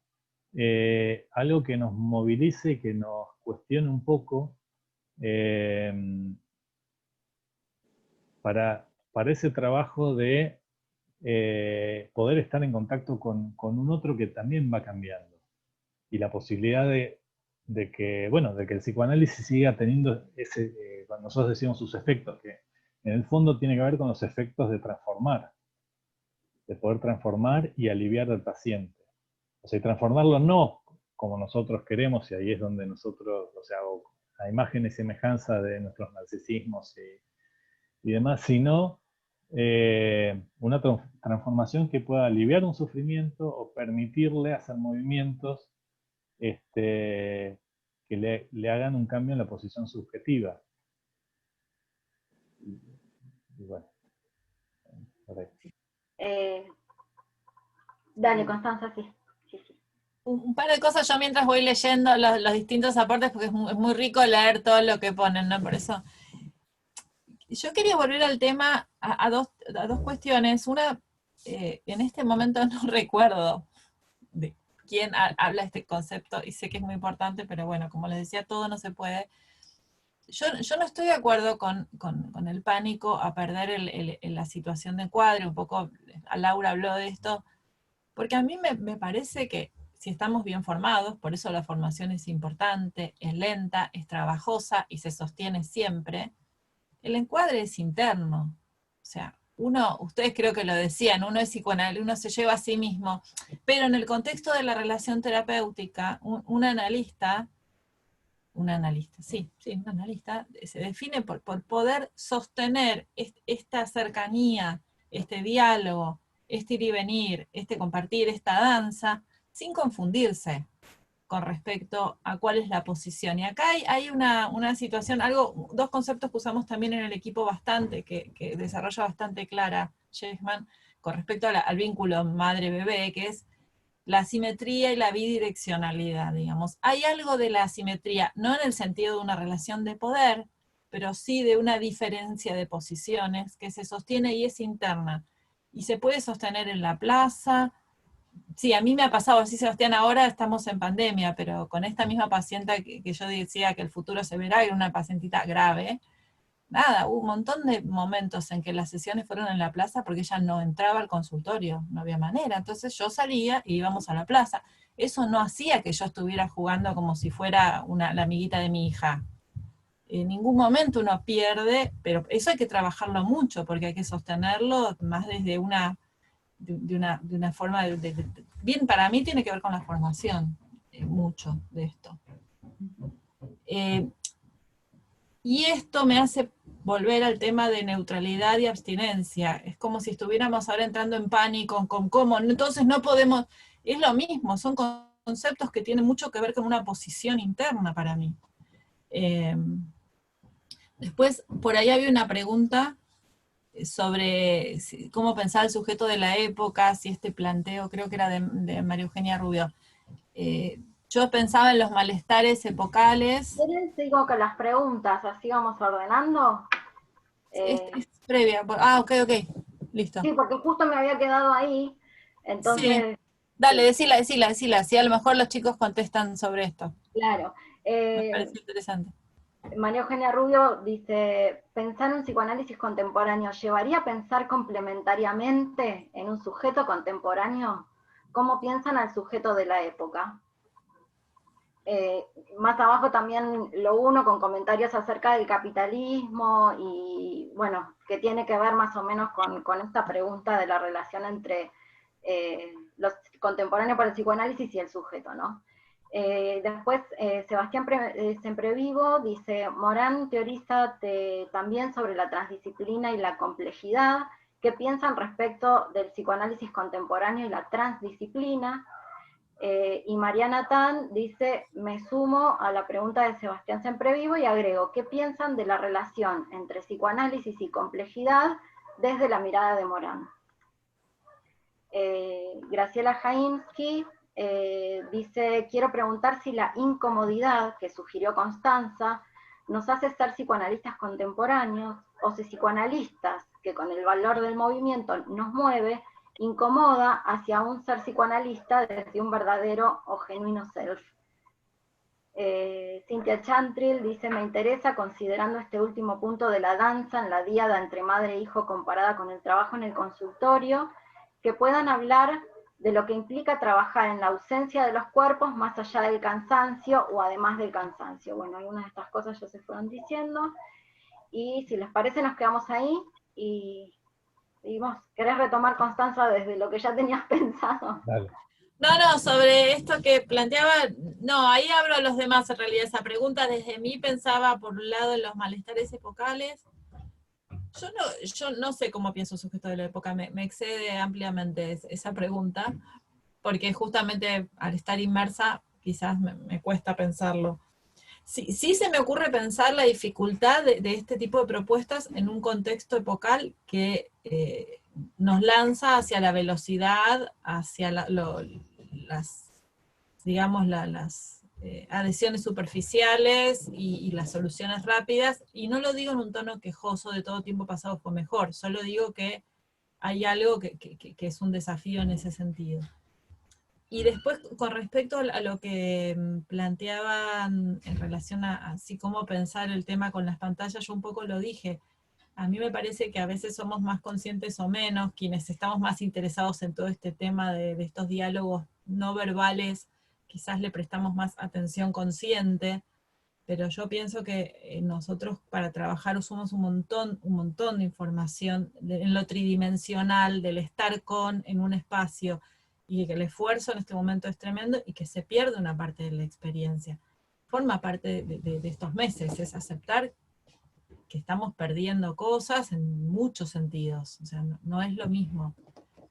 algo que nos movilice, que nos cuestione un poco, para ese trabajo de poder estar en contacto con un otro que también va cambiando. Y la posibilidad de que, bueno, de que el psicoanálisis siga teniendo ese, cuando nosotros decimos sus efectos, que en el fondo tiene que ver con los efectos de transformar, de poder transformar y aliviar al paciente. O sea, transformarlo no como nosotros queremos, y ahí es donde nosotros, o sea, a imagen y semejanza de nuestros narcisismos y demás, sino una transformación que pueda aliviar un sufrimiento o permitirle hacer movimientos que le hagan un cambio en la posición subjetiva. Y bueno, por ahí. Dale, Constanza, sí. Un par de cosas yo mientras voy leyendo los distintos aportes, porque es muy rico leer todo lo que ponen, ¿no? Por eso. Yo quería volver al tema a dos cuestiones. Una, en este momento no recuerdo de quién habla este concepto, y sé que es muy importante, pero bueno, como les decía, todo no se puede. Yo no estoy de acuerdo con el pánico a perder la situación de encuadre. Un poco, Laura habló de esto, porque a mí me parece que si estamos bien formados, por eso la formación es importante, es lenta, es trabajosa y se sostiene siempre, el encuadre es interno. O sea, ustedes creo que lo decían, uno es psicoanalista, uno se lleva a sí mismo, pero en el contexto de la relación terapéutica, un analista se define por poder sostener esta cercanía, este diálogo, este ir y venir, este compartir, esta danza, sin confundirse con respecto a cuál es la posición. Y acá hay una situación, dos conceptos que usamos también en el equipo bastante, que desarrolla bastante Clara Sheikhman, con respecto al vínculo madre-bebé, que es la asimetría y la bidireccionalidad, digamos. Hay algo de la asimetría, no en el sentido de una relación de poder, pero sí de una diferencia de posiciones que se sostiene y es interna. Y se puede sostener en la plaza. Sí, a mí me ha pasado así, Sebastián, ahora estamos en pandemia, pero con esta misma paciente que yo decía que el futuro se verá, era una pacientita grave, nada, hubo un montón de momentos en que las sesiones fueron en la plaza porque ella no entraba al consultorio, no había manera, entonces yo salía y íbamos a la plaza. Eso no hacía que yo estuviera jugando como si fuera la amiguita de mi hija. En ningún momento uno pierde, pero eso hay que trabajarlo mucho, porque hay que sostenerlo más desde una forma bien, para mí tiene que ver con la formación, mucho de esto. Y esto me hace volver al tema de neutralidad y abstinencia. Es como si estuviéramos ahora entrando en pánico con cómo, entonces no podemos, es lo mismo, son conceptos que tienen mucho que ver con una posición interna para mí. Después, por ahí había una pregunta sobre cómo pensaba el sujeto de la época, si este planteo, creo que era de María Eugenia Rubio. Yo pensaba en los malestares epocales. Sigo con las preguntas, así vamos ordenando. Es previa. Ok, listo. Sí, porque justo me había quedado ahí, entonces... Sí. Dale, decila, si a lo mejor los chicos contestan sobre esto. Claro. Me parece interesante. María Eugenia Rubio dice, pensar en un psicoanálisis contemporáneo, ¿llevaría a pensar complementariamente en un sujeto contemporáneo? ¿Cómo piensan al sujeto de la época? Más abajo también lo uno con comentarios acerca del capitalismo y, bueno, que tiene que ver más o menos con esta pregunta de la relación entre los contemporáneos para el psicoanálisis y el sujeto, ¿no? Después, Sebastián Semprevivo dice, Morán teoriza también sobre la transdisciplina y la complejidad. ¿Qué piensan respecto del psicoanálisis contemporáneo y la transdisciplina? Y Mariana Tan dice, me sumo a la pregunta de Sebastián Semprevivo y agrego, ¿qué piensan de la relación entre psicoanálisis y complejidad desde la mirada de Morán? Graciela Jainsky dice, quiero preguntar si la incomodidad que sugirió Constanza nos hace ser psicoanalistas contemporáneos, o si psicoanalistas, que con el valor del movimiento nos mueve, incomoda hacia un ser psicoanalista desde un verdadero o genuino self. Cynthia Chantrill dice, me interesa, considerando este último punto de la danza en la diada entre madre e hijo comparada con el trabajo en el consultorio, que puedan hablar de lo que implica trabajar en la ausencia de los cuerpos más allá del cansancio o además del cansancio. Bueno, algunas de estas cosas ya se fueron diciendo, y si les parece nos quedamos ahí, y vos, ¿querés retomar, Constanza, desde lo que ya tenías pensado? Dale. No, sobre esto que planteaba, no, ahí hablo a los demás en realidad, esa pregunta desde mí pensaba por un lado en los malestares epocales. Yo no sé cómo pienso el sujeto de la época, me excede ampliamente esa pregunta, porque justamente al estar inmersa quizás me cuesta pensarlo. Sí se me ocurre pensar la dificultad de este tipo de propuestas en un contexto epocal que nos lanza hacia la velocidad, hacia las adhesiones superficiales y las soluciones rápidas, y no lo digo en un tono quejoso de todo tiempo pasado fue mejor, solo digo que hay algo que es un desafío en ese sentido. Y después, con respecto a lo que planteaban en relación a así cómo pensar el tema con las pantallas, yo un poco lo dije. A mí me parece que a veces somos más conscientes o menos, quienes estamos más interesados en todo este tema de estos diálogos no verbales, quizás le prestamos más atención consciente, pero yo pienso que nosotros para trabajar usamos un montón de información en lo tridimensional, del estar en un espacio, y que el esfuerzo en este momento es tremendo y que se pierde una parte de la experiencia. Forma parte de estos meses, es aceptar que estamos perdiendo cosas en muchos sentidos, o sea, no es lo mismo.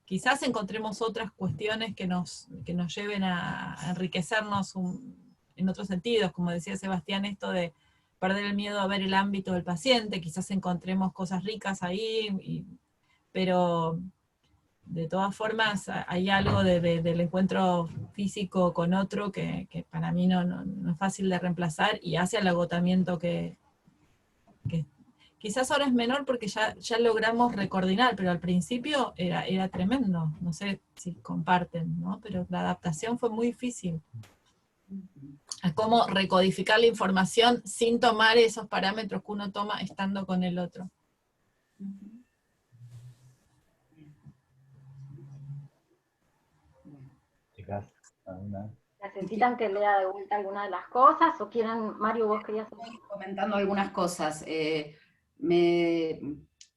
Quizás encontremos otras cuestiones que nos lleven a enriquecernos en otros sentidos, como decía Sebastián, esto de perder el miedo a ver el ámbito del paciente, quizás encontremos cosas ricas ahí, pero de todas formas hay algo del encuentro físico con otro que para mí no es fácil de reemplazar y hace al agotamiento que quizás ahora es menor porque ya logramos recoordinar, pero al principio era tremendo. No sé si comparten, ¿no? Pero la adaptación fue muy difícil. A cómo recodificar la información sin tomar esos parámetros que uno toma estando con el otro. Chicas, ¿alguna? ¿Necesitan que lea de vuelta alguna de las cosas? ¿O quieren, Mario, vos querías hacer? Estoy comentando algunas cosas. Me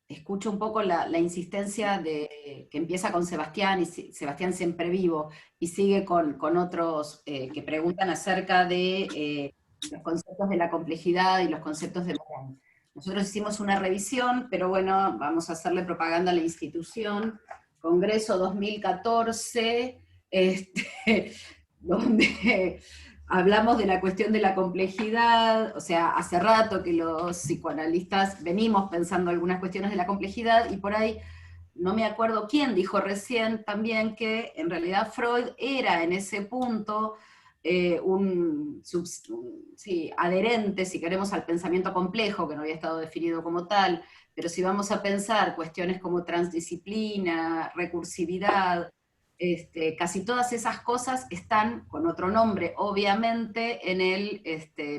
escucho un poco la insistencia que empieza con Sebastián, y Sebastián siempre vivo, y sigue con otros que preguntan acerca de los conceptos de la complejidad y los conceptos de moral. Nosotros hicimos una revisión, pero bueno, vamos a hacerle propaganda a la institución, Congreso 2014, donde hablamos de la cuestión de la complejidad, o sea, hace rato que los psicoanalistas venimos pensando algunas cuestiones de la complejidad, y por ahí, no me acuerdo quién dijo recién también que en realidad Freud era en ese punto adherente, si queremos, al pensamiento complejo, que no había estado definido como tal, pero si vamos a pensar cuestiones como transdisciplina, recursividad, casi todas esas cosas están con otro nombre, obviamente, en el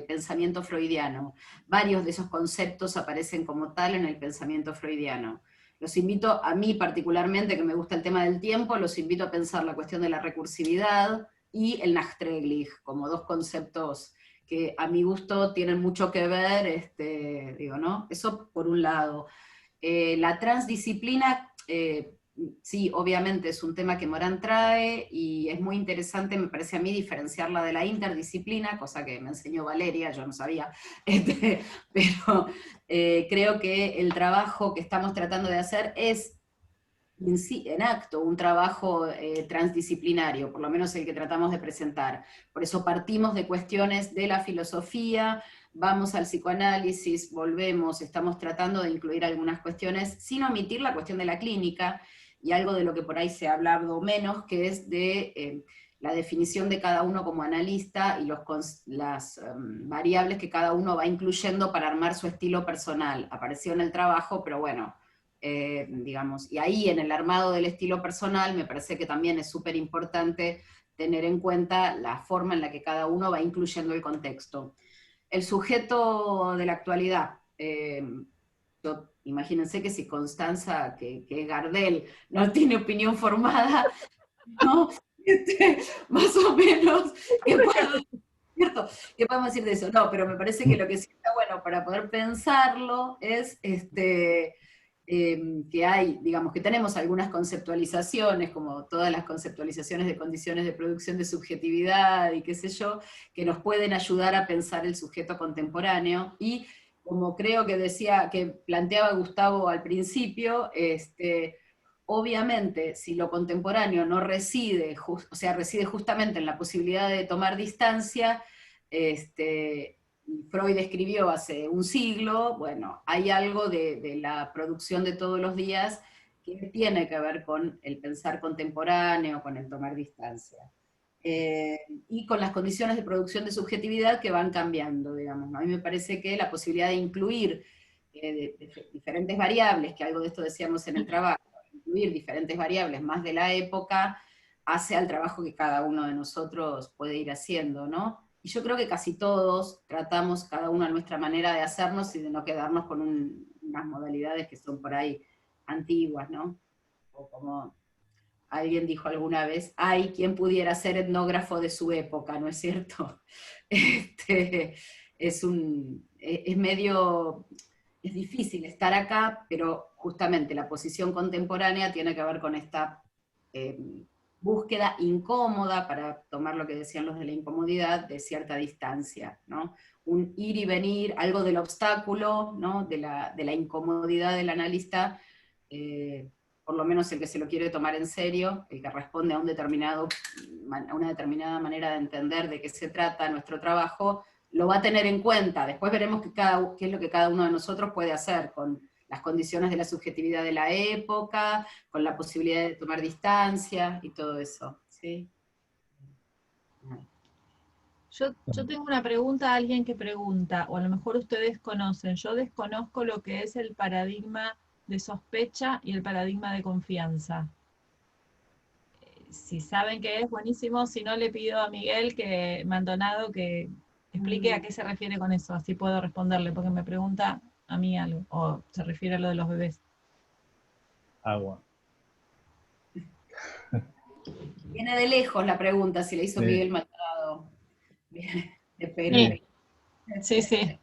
pensamiento freudiano. Varios de esos conceptos aparecen como tal en el pensamiento freudiano. Los invito, a mí particularmente, que me gusta el tema del tiempo, los invito a pensar la cuestión de la recursividad y el Nachträglich, como dos conceptos que a mi gusto tienen mucho que ver, ¿no? Eso por un lado. La transdisciplina, sí, obviamente es un tema que Morán trae, y es muy interesante, me parece a mí, diferenciarla de la interdisciplina, cosa que me enseñó Valeria, yo no sabía, pero creo que el trabajo que estamos tratando de hacer es en acto un trabajo transdisciplinario, por lo menos el que tratamos de presentar. Por eso partimos de cuestiones de la filosofía, vamos al psicoanálisis, volvemos, estamos tratando de incluir algunas cuestiones, sin omitir la cuestión de la clínica, y algo de lo que por ahí se ha hablado menos, que es de la definición de cada uno como analista, y las variables que cada uno va incluyendo para armar su estilo personal. Apareció en el trabajo, pero bueno, digamos, y ahí en el armado del estilo personal me parece que también es súper importante tener en cuenta la forma en la que cada uno va incluyendo el contexto. El sujeto de la actualidad, imagínense que si Constanza, que es Gardel, no tiene opinión formada, ¿no? Más o menos, ¿qué podemos decir de eso? No, pero me parece que lo que sí está bueno para poder pensarlo es que hay, digamos, que tenemos algunas conceptualizaciones, como todas las conceptualizaciones de condiciones de producción de subjetividad y qué sé yo, que nos pueden ayudar a pensar el sujeto contemporáneo, y como creo que planteaba Gustavo al principio, obviamente, si lo contemporáneo no reside, reside justamente en la posibilidad de tomar distancia, Freud escribió hace un siglo, bueno, hay algo de la producción de todos los días que tiene que ver con el pensar contemporáneo, con el tomar distancia. Y con las condiciones de producción de subjetividad que van cambiando, digamos. A mí me parece que la posibilidad de incluir diferentes variables, que algo de esto decíamos en el trabajo, incluir diferentes variables más de la época, hace al trabajo que cada uno de nosotros puede ir haciendo, ¿no? Y yo creo que casi todos tratamos cada uno a nuestra manera de hacernos y de no quedarnos con unas modalidades que son por ahí antiguas, ¿no? O como alguien dijo alguna vez, hay quien pudiera ser etnógrafo de su época, ¿no es cierto? es difícil estar acá, pero justamente la posición contemporánea tiene que ver con esta búsqueda incómoda, para tomar lo que decían los de la incomodidad, de cierta distancia, ¿no? Un ir y venir, algo del obstáculo, ¿no? de la incomodidad del analista, por lo menos el que se lo quiere tomar en serio, el que responde a una determinada manera de entender de qué se trata nuestro trabajo, lo va a tener en cuenta. Después veremos qué es lo que cada uno de nosotros puede hacer con las condiciones de la subjetividad de la época, con la posibilidad de tomar distancia y todo eso, ¿sí? Yo tengo una pregunta a alguien que pregunta, o a lo mejor ustedes conocen. Yo desconozco lo que es el paradigma de sospecha y el paradigma de confianza. Si saben qué es, buenísimo. Si no, le pido a Miguel Maldonado que explique a qué se refiere con eso. Así puedo responderle, porque me pregunta a mí algo, o se refiere a lo de los bebés. Agua. Viene de lejos la pregunta, si la hizo Sí. Miguel Maldonado. De PNL. Sí, sí.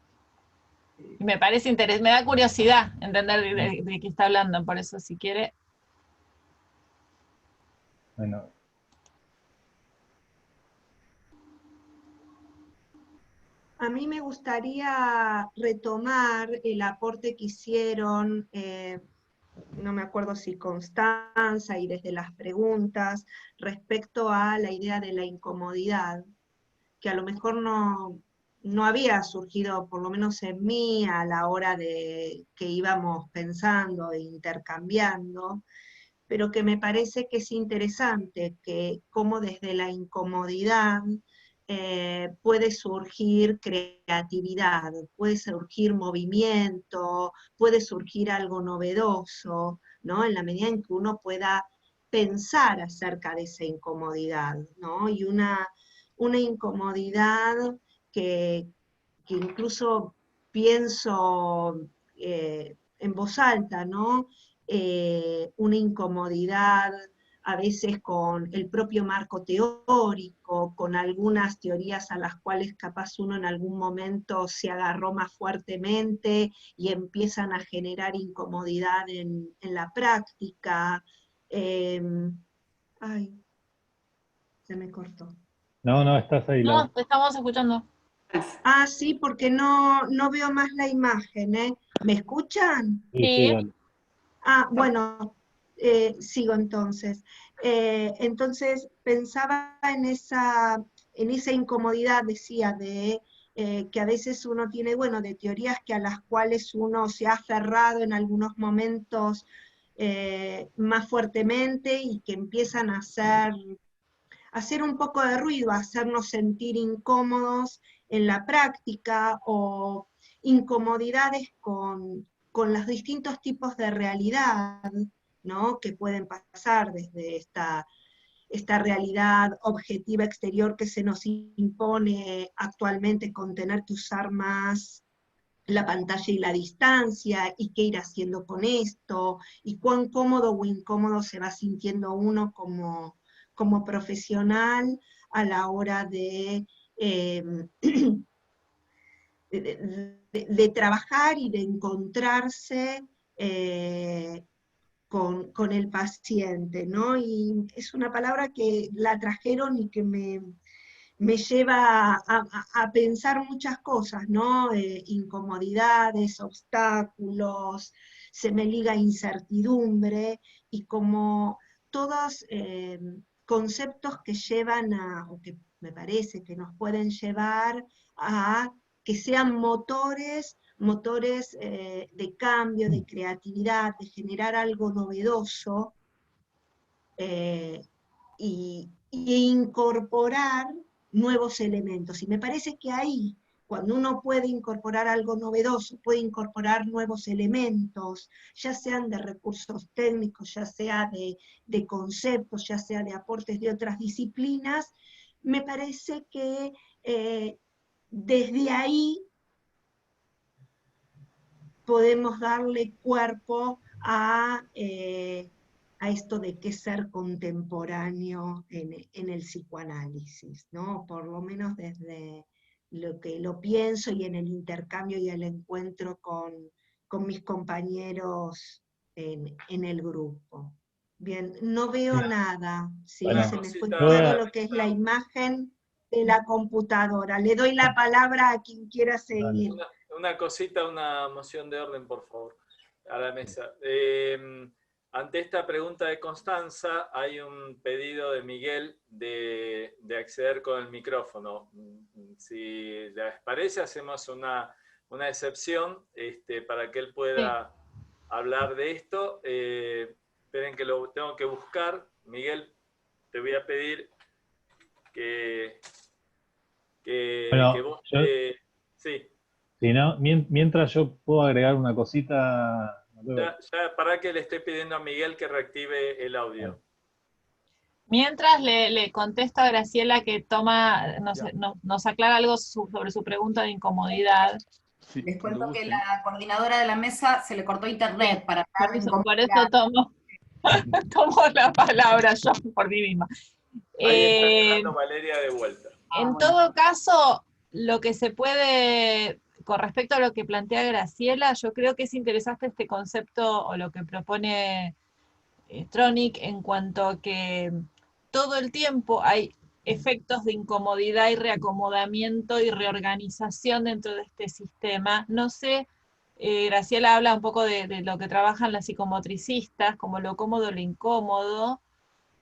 Y me parece interesante, me da curiosidad entender de qué está hablando, por eso si quiere. Bueno. A mí me gustaría retomar el aporte que hicieron, no me acuerdo si Constanza y desde las preguntas, respecto a la idea de la incomodidad, que a lo mejor no había surgido, por lo menos en mí, a la hora de que íbamos pensando e intercambiando, pero que me parece que es interesante, que cómo desde la incomodidad puede surgir creatividad, puede surgir movimiento, puede surgir algo novedoso, ¿no? En la medida en que uno pueda pensar acerca de esa incomodidad, ¿no? Y una incomodidad que incluso pienso en voz alta, ¿no? Una incomodidad a veces con el propio marco teórico, con algunas teorías a las cuales capaz uno en algún momento se agarró más fuertemente y empiezan a generar incomodidad en la práctica. Ay, se me cortó. No, estás ahí, No, Lau. te estamos escuchando. Ah, sí, porque no veo más la imagen, ¿eh? ¿Me escuchan? Sí, Sí. dale. Ah, bueno, sigo entonces. Entonces pensaba en esa incomodidad, decía, de que a veces uno tiene, bueno, de teorías a las cuales uno se ha aferrado en algunos momentos más fuertemente y que empiezan a hacer un poco de ruido, a hacernos sentir incómodos en la práctica o incomodidades con los distintos tipos de realidad, ¿no? Que pueden pasar desde esta realidad objetiva exterior que se nos impone actualmente con tener que usar más la pantalla y la distancia, y qué ir haciendo con esto, y cuán cómodo o incómodo se va sintiendo uno como profesional a la hora de trabajar y de encontrarse con el paciente, ¿no? Y es una palabra que la trajeron y que me lleva a pensar muchas cosas, ¿no? Incomodidades, obstáculos, se me liga incertidumbre, y como todos conceptos que llevan o que me parece que nos pueden llevar a que sean motores de cambio, de creatividad, de generar algo novedoso, y incorporar nuevos elementos. Y me parece que ahí, cuando uno puede incorporar algo novedoso, puede incorporar nuevos elementos, ya sean de recursos técnicos, ya sea de conceptos, ya sea de aportes de otras disciplinas, me parece que desde ahí podemos darle cuerpo a esto de qué ser contemporáneo en el psicoanálisis, ¿no? Por lo menos desde lo pienso y en el intercambio y el encuentro con mis compañeros en el grupo. Bien, no veo nada, ¿sí? Bueno, Se me fue Cosita, todo lo que es la imagen de la computadora. Le doy la palabra a quien quiera seguir. una cosita, una moción de orden, por favor, a la mesa. Ante esta pregunta de Constanza, hay un pedido de Miguel de acceder con el micrófono. Si les parece, hacemos una excepción para que él pueda hablar de esto. Esperen que lo tengo que buscar. Miguel, te voy a pedir que Bueno, vos... sí. si no, mientras yo puedo agregar una cosita. Ya para que le estoy pidiendo a Miguel que reactive el audio. Mientras le contesto a Graciela que toma, nos aclara algo sobre su pregunta de incomodidad. Sí, Les cuento cuando que gusten. la coordinadora de la mesa se le cortó internet para hablar Por eso tomo la palabra yo por mí misma. Ahí está llegando Valeria de vuelta. En todo caso, lo que se puede, con respecto a lo que plantea Graciela, yo creo que es interesante este concepto o lo que propone Tronic en cuanto a que todo el tiempo hay efectos de incomodidad y reacomodamiento y reorganización dentro de este sistema. No sé, Graciela habla un poco de lo que trabajan las psicomotricistas, como lo cómodo, lo incómodo.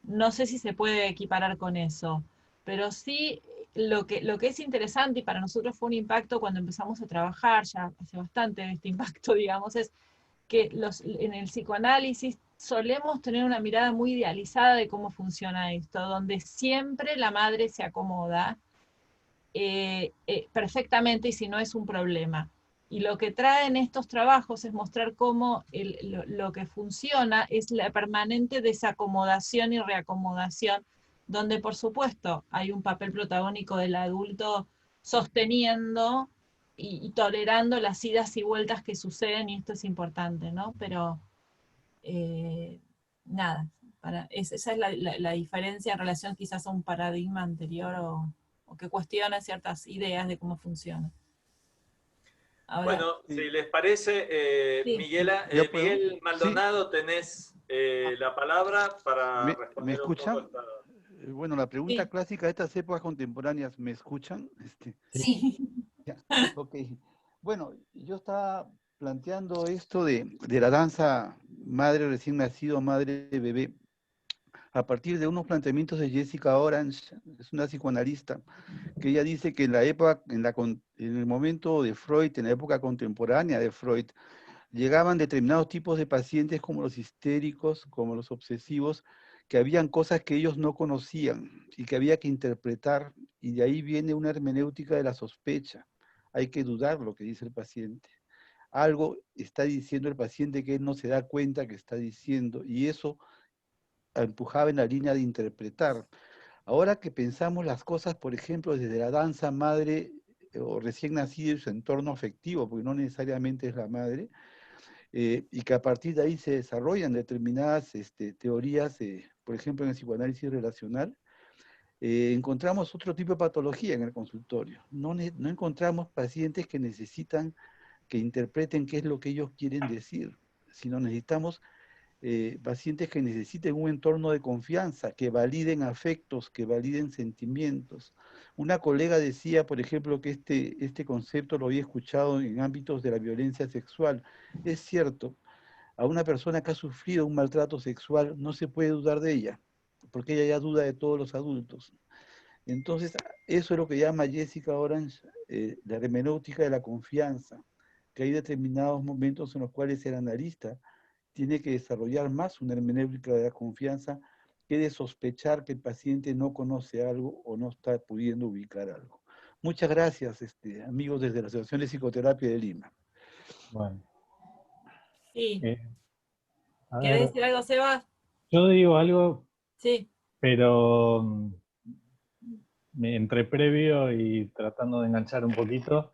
No sé si se puede equiparar con eso, pero sí lo que es interesante, y para nosotros fue un impacto cuando empezamos a trabajar, ya hace bastante este impacto, digamos, es que en el psicoanálisis solemos tener una mirada muy idealizada de cómo funciona esto, donde siempre la madre se acomoda perfectamente y si no es un problema. Y lo que traen estos trabajos es mostrar cómo lo que funciona es la permanente desacomodación y reacomodación, donde por supuesto hay un papel protagónico del adulto sosteniendo y tolerando las idas y vueltas que suceden, y esto es importante, ¿no? Pero nada, esa es la diferencia en relación quizás a un paradigma anterior o que cuestiona ciertas ideas de cómo funciona. Ahora, Bueno, si les parece, sí. Miguel Maldonado, tenés la palabra para ¿Me responder un escuchan? poco esta... Bueno, la pregunta Sí. clásica de estas épocas contemporáneas, ¿me escuchan? Sí. Ya, ok. Bueno, yo estaba planteando esto de la danza madre recién nacido, madre bebé, a partir de unos planteamientos de Jessica Orange, es una psicoanalista, que ella dice que en la época, en el momento de Freud, en la época contemporánea de Freud, llegaban determinados tipos de pacientes como los histéricos, como los obsesivos, que habían cosas que ellos no conocían y que había que interpretar, y de ahí viene una hermenéutica de la sospecha. Hay que dudar lo que dice el paciente. Algo está diciendo el paciente que él no se da cuenta que está diciendo, y eso empujaba en la línea de interpretar. Ahora que pensamos las cosas, por ejemplo, desde la danza madre o recién nacida y su entorno afectivo, porque no necesariamente es la madre, y que a partir de ahí se desarrollan determinadas teorías, por ejemplo en el psicoanálisis relacional, encontramos otro tipo de patología en el consultorio. No encontramos pacientes que necesitan que interpreten qué es lo que ellos quieren decir, sino necesitamos pacientes que necesiten un entorno de confianza, que validen afectos, que validen sentimientos. Una colega decía, por ejemplo, que este concepto lo había escuchado en ámbitos de la violencia sexual. Es cierto, a una persona que ha sufrido un maltrato sexual no se puede dudar de ella, porque ella ya duda de todos los adultos. Entonces, eso es lo que llama Jessica Orange la hermenéutica de la confianza, que hay determinados momentos en los cuales el analista tiene que desarrollar más una hermenéutica de la confianza que de sospechar que el paciente no conoce algo o no está pudiendo ubicar algo. Muchas gracias, amigos desde la Asociación de Psicoterapia de Lima. Bueno. Sí. A ¿Querés ver, decir algo, Seba? yo digo algo, Sí. pero entre previo y tratando de enganchar un poquito.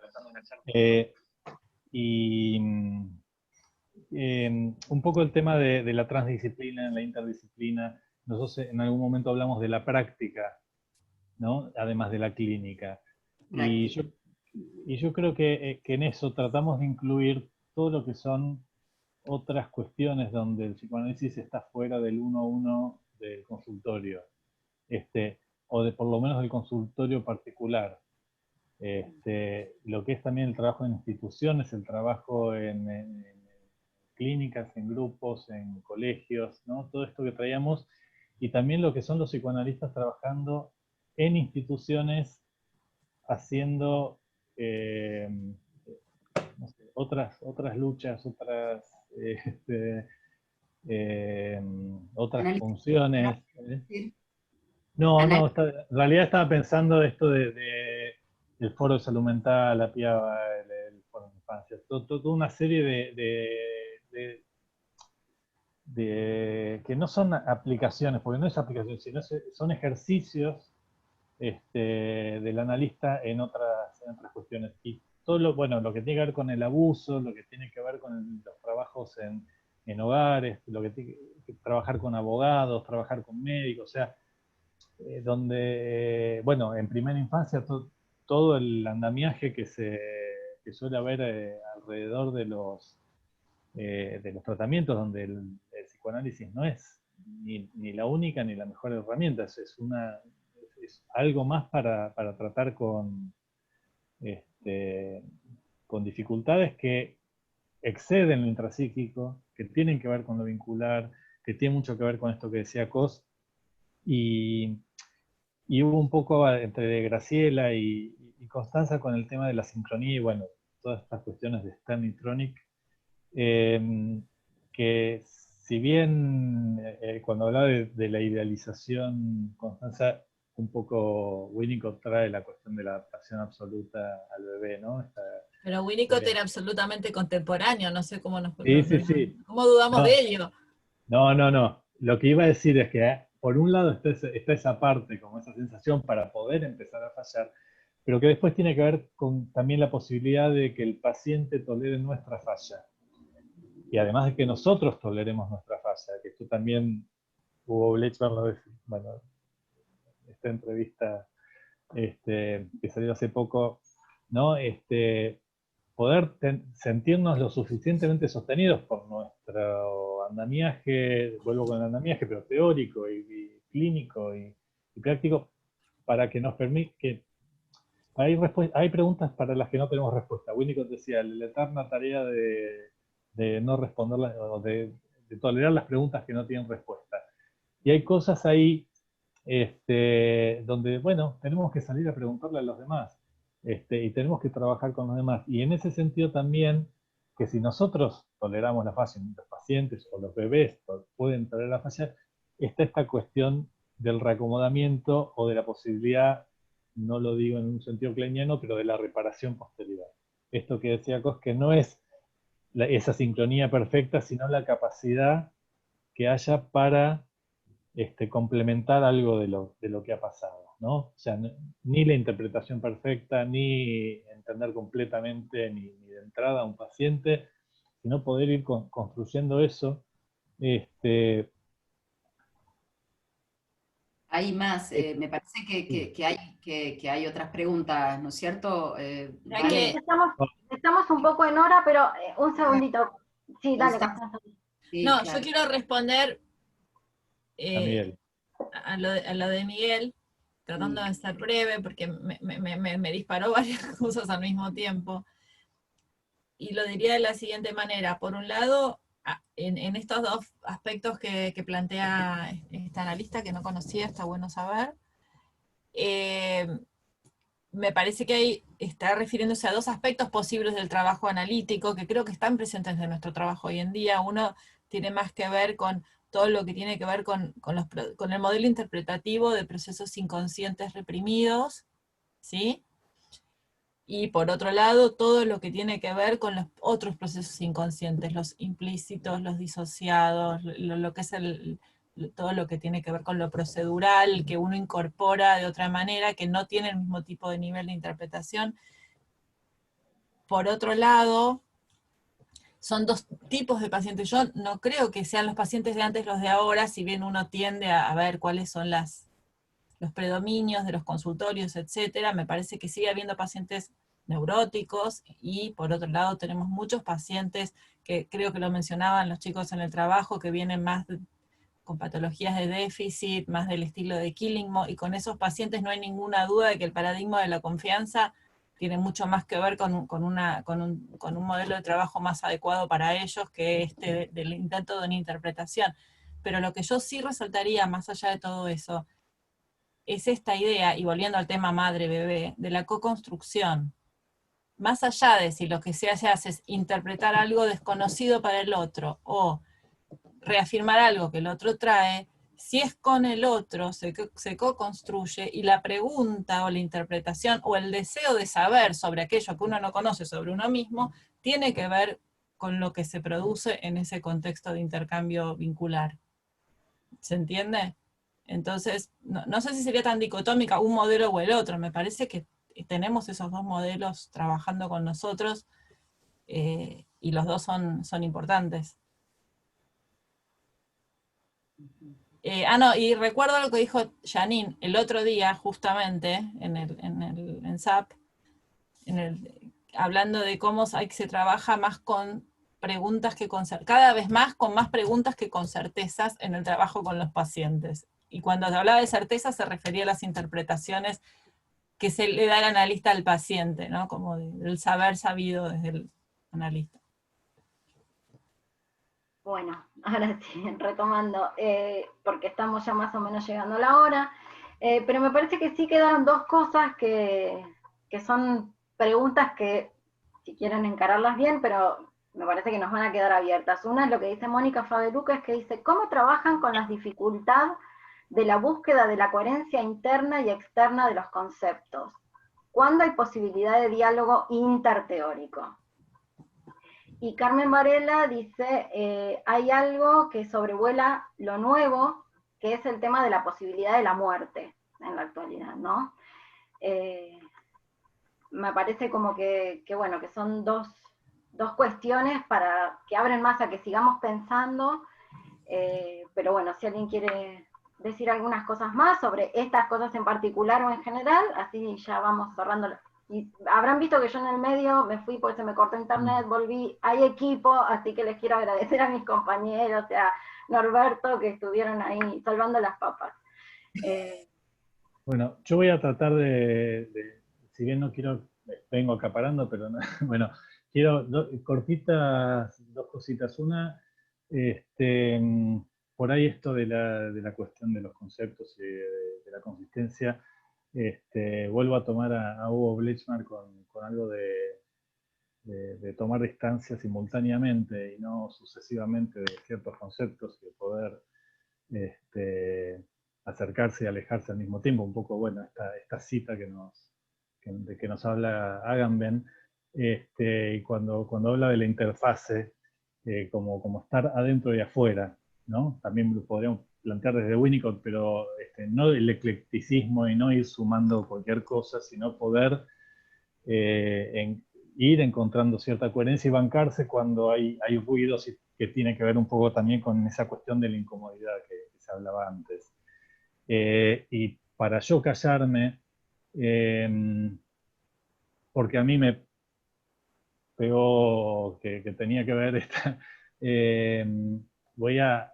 Y un poco el tema de la transdisciplina, la interdisciplina. Nosotros en algún momento hablamos de la práctica, ¿no? Además de la clínica. Y yo Y yo creo que en eso tratamos de incluir todo lo que son otras cuestiones donde el psicoanálisis está fuera del uno a uno del consultorio, o de por lo menos del consultorio particular. Lo que es también el trabajo en instituciones, el trabajo en clínicas, en grupos, en colegios, ¿no? Todo esto que traíamos, y también lo que son los psicoanalistas trabajando en instituciones, haciendo no sé, otras luchas, otras funciones. No, en realidad estaba pensando esto el foro de salud mental, la PIABA, el foro de infancia, toda una serie de que no son aplicaciones, porque no es aplicación, sino son ejercicios del analista en otras cuestiones. Y todo lo que tiene que ver con el abuso, lo que tiene que ver con los trabajos en hogares, lo que tiene que trabajar con abogados, trabajar con médicos, o sea, donde, bueno, en primera infancia todo el andamiaje que suele haber alrededor de los tratamientos, donde el psicoanálisis no es ni la única ni la mejor herramienta, es algo más para tratar con dificultades que exceden lo intrapsíquico, que tienen que ver con lo vincular, que tienen mucho que ver con esto que decía Cos, y hubo un poco entre Graciela y Constanza con el tema de la sincronía y bueno, todas estas cuestiones de Stern y Tronick, que si bien cuando hablaba de la idealización, Constanza, un poco Winnicott trae la cuestión de la adaptación absoluta al bebé, ¿no? Pero Winnicott era absolutamente contemporáneo, no sé cómo Sí. ¿Cómo dudamos de ello? No. Lo que iba a decir es que por un lado está esa parte, como esa sensación para poder empezar a fallar, pero que después tiene que ver con también la posibilidad de que el paciente tolere nuestra falla. Y además de que nosotros toleremos nuestra falla, que esto también Hugo Blechman lo decía, bueno, esta entrevista que salió hace poco, ¿no? Poder sentirnos lo suficientemente sostenidos por nuestro andamiaje, vuelvo con el andamiaje, pero teórico y clínico y práctico, para que nos permita que hay preguntas para las que no tenemos respuesta. Winnicott decía, la eterna tarea de no responderlas, o de tolerar las preguntas que no tienen respuesta. Y hay cosas ahí donde, bueno, tenemos que salir a preguntarle a los demás. Y tenemos que trabajar con los demás. Y en ese sentido también, que si nosotros toleramos la falla, los pacientes o los bebés pueden tolerar la falla, está esta cuestión del reacomodamiento o de la posibilidad, no lo digo en un sentido kleiniano, pero de la reparación posterior. Esto que decía Cos, que no es esa sincronía perfecta, sino la capacidad que haya para complementar algo de lo que ha pasado, ¿no? O sea, ni la interpretación perfecta, ni entender completamente, ni de entrada a un paciente, sino poder ir construyendo eso. Hay más, me parece que hay otras preguntas, ¿no es cierto? Vale. Estamos un poco en hora, pero un segundito. Sí, dale, Constanza. Sí, no, claro. Yo quiero responder a lo de Miguel, tratando de ser breve, porque me disparó varias cosas al mismo tiempo. Y lo diría de la siguiente manera. Por un lado, en estos dos aspectos que plantea esta analista, que no conocía, está bueno saber, me parece que está refiriéndose a dos aspectos posibles del trabajo analítico, que creo que están presentes en nuestro trabajo hoy en día. Uno tiene más que ver con todo lo que tiene que ver con el modelo interpretativo de procesos inconscientes reprimidos, ¿sí? Y por otro lado, todo lo que tiene que ver con los otros procesos inconscientes, los implícitos, los disociados, lo que es todo lo que tiene que ver con lo procedural, que uno incorpora de otra manera, que no tiene el mismo tipo de nivel de interpretación. Por otro lado, son dos tipos de pacientes. Yo no creo que sean los pacientes de antes los de ahora, si bien uno tiende a ver cuáles son los predominios de los consultorios, etcétera. Me parece que sigue habiendo pacientes neuróticos, y por otro lado tenemos muchos pacientes que creo que lo mencionaban los chicos en el trabajo, que vienen más con patologías de déficit, más del estilo de Killington, y con esos pacientes no hay ninguna duda de que el paradigma de la confianza tiene mucho más que ver con un modelo de trabajo más adecuado para ellos que este del intento de una interpretación. Pero lo que yo sí resaltaría, más allá de todo eso, es esta idea, y volviendo al tema madre-bebé, de la co-construcción. Más allá de si lo que se hace es interpretar algo desconocido para el otro, o reafirmar algo que el otro trae, si es con el otro, se co-construye, y la pregunta o la interpretación o el deseo de saber sobre aquello que uno no conoce sobre uno mismo, tiene que ver con lo que se produce en ese contexto de intercambio vincular. ¿Se entiende? Entonces, no sé si sería tan dicotómica un modelo o el otro, me parece que tenemos esos dos modelos trabajando con nosotros, y los dos son importantes. No, y recuerdo lo que dijo Janine el otro día, justamente, en SAP, hablando de cómo se trabaja más con preguntas que cada vez más con más preguntas que con certezas en el trabajo con los pacientes. Y cuando se hablaba de certeza se refería a las interpretaciones que se le da al analista al paciente, ¿no? Como del saber sabido desde el analista. Bueno, ahora sí, retomando, porque estamos ya más o menos llegando a la hora, pero me parece que sí quedaron dos cosas que son preguntas que, si quieren encararlas bien, pero me parece que nos van a quedar abiertas. Una es lo que dice Mónica Fabeluca, es que dice, ¿cómo trabajan con las dificultades de la búsqueda de la coherencia interna y externa de los conceptos? ¿Cuándo hay posibilidad de diálogo interteórico? Y Carmen Varela dice, hay algo que sobrevuela lo nuevo, que es el tema de la posibilidad de la muerte en la actualidad, ¿no? Me parece como que bueno, que son dos cuestiones para que abren más a que sigamos pensando, pero bueno, si alguien quiere decir algunas cosas más sobre estas cosas en particular o en general, así ya vamos cerrando. Y habrán visto que yo en el medio me fui porque se me cortó internet, volví, hay equipo, así que les quiero agradecer a mis compañeros, a Norberto, que estuvieron ahí salvando las papas. Bueno, yo voy a tratar si bien no quiero, vengo acaparando, pero no, bueno, quiero cortitas, dos cositas. Una, por ahí esto de la cuestión de los conceptos y de la consistencia, vuelvo a tomar a Hugo Blechner con algo de tomar distancia simultáneamente y no sucesivamente de ciertos conceptos y de poder acercarse y alejarse al mismo tiempo. Un poco, bueno, esta cita que nos habla Agamben, y cuando habla de la interfase, como estar adentro y afuera, ¿no? También lo podríamos plantear desde Winnicott, pero no el eclecticismo y no ir sumando cualquier cosa, sino poder ir encontrando cierta coherencia y bancarse cuando hay ruidos que tiene que ver un poco también con esa cuestión de la incomodidad que se hablaba antes. Y para yo callarme, porque a mí me pegó que tenía que ver voy a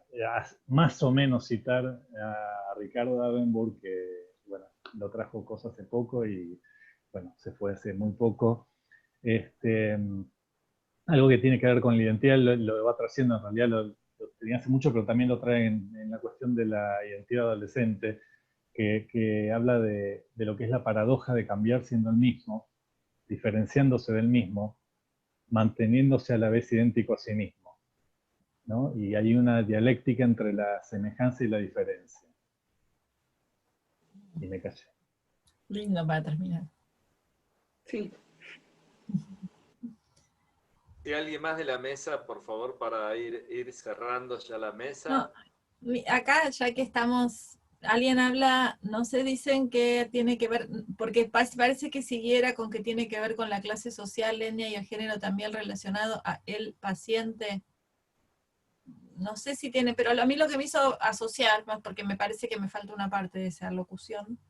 más o menos citar a Ricardo Davenport, que bueno, lo trajo cosas hace poco y bueno, se fue hace muy poco. Algo que tiene que ver con la identidad, lo va trayendo, en realidad lo tenía hace mucho, pero también lo trae en la cuestión de la identidad adolescente, que habla de lo que es la paradoja de cambiar siendo el mismo, diferenciándose del mismo, manteniéndose a la vez idéntico a sí mismo, ¿no? Y hay una dialéctica entre la semejanza y la diferencia. Y me callé. Lindo para terminar. Sí. Si alguien más de la mesa, por favor, para ir cerrando ya la mesa. No, acá, ya que estamos, alguien habla, no sé, dicen que tiene que ver, porque parece que siguiera con que tiene que ver con la clase social, etnia y el género también relacionado a el paciente. No sé si tiene, pero a mí lo que me hizo asociar, porque me parece que me falta una parte de esa locución,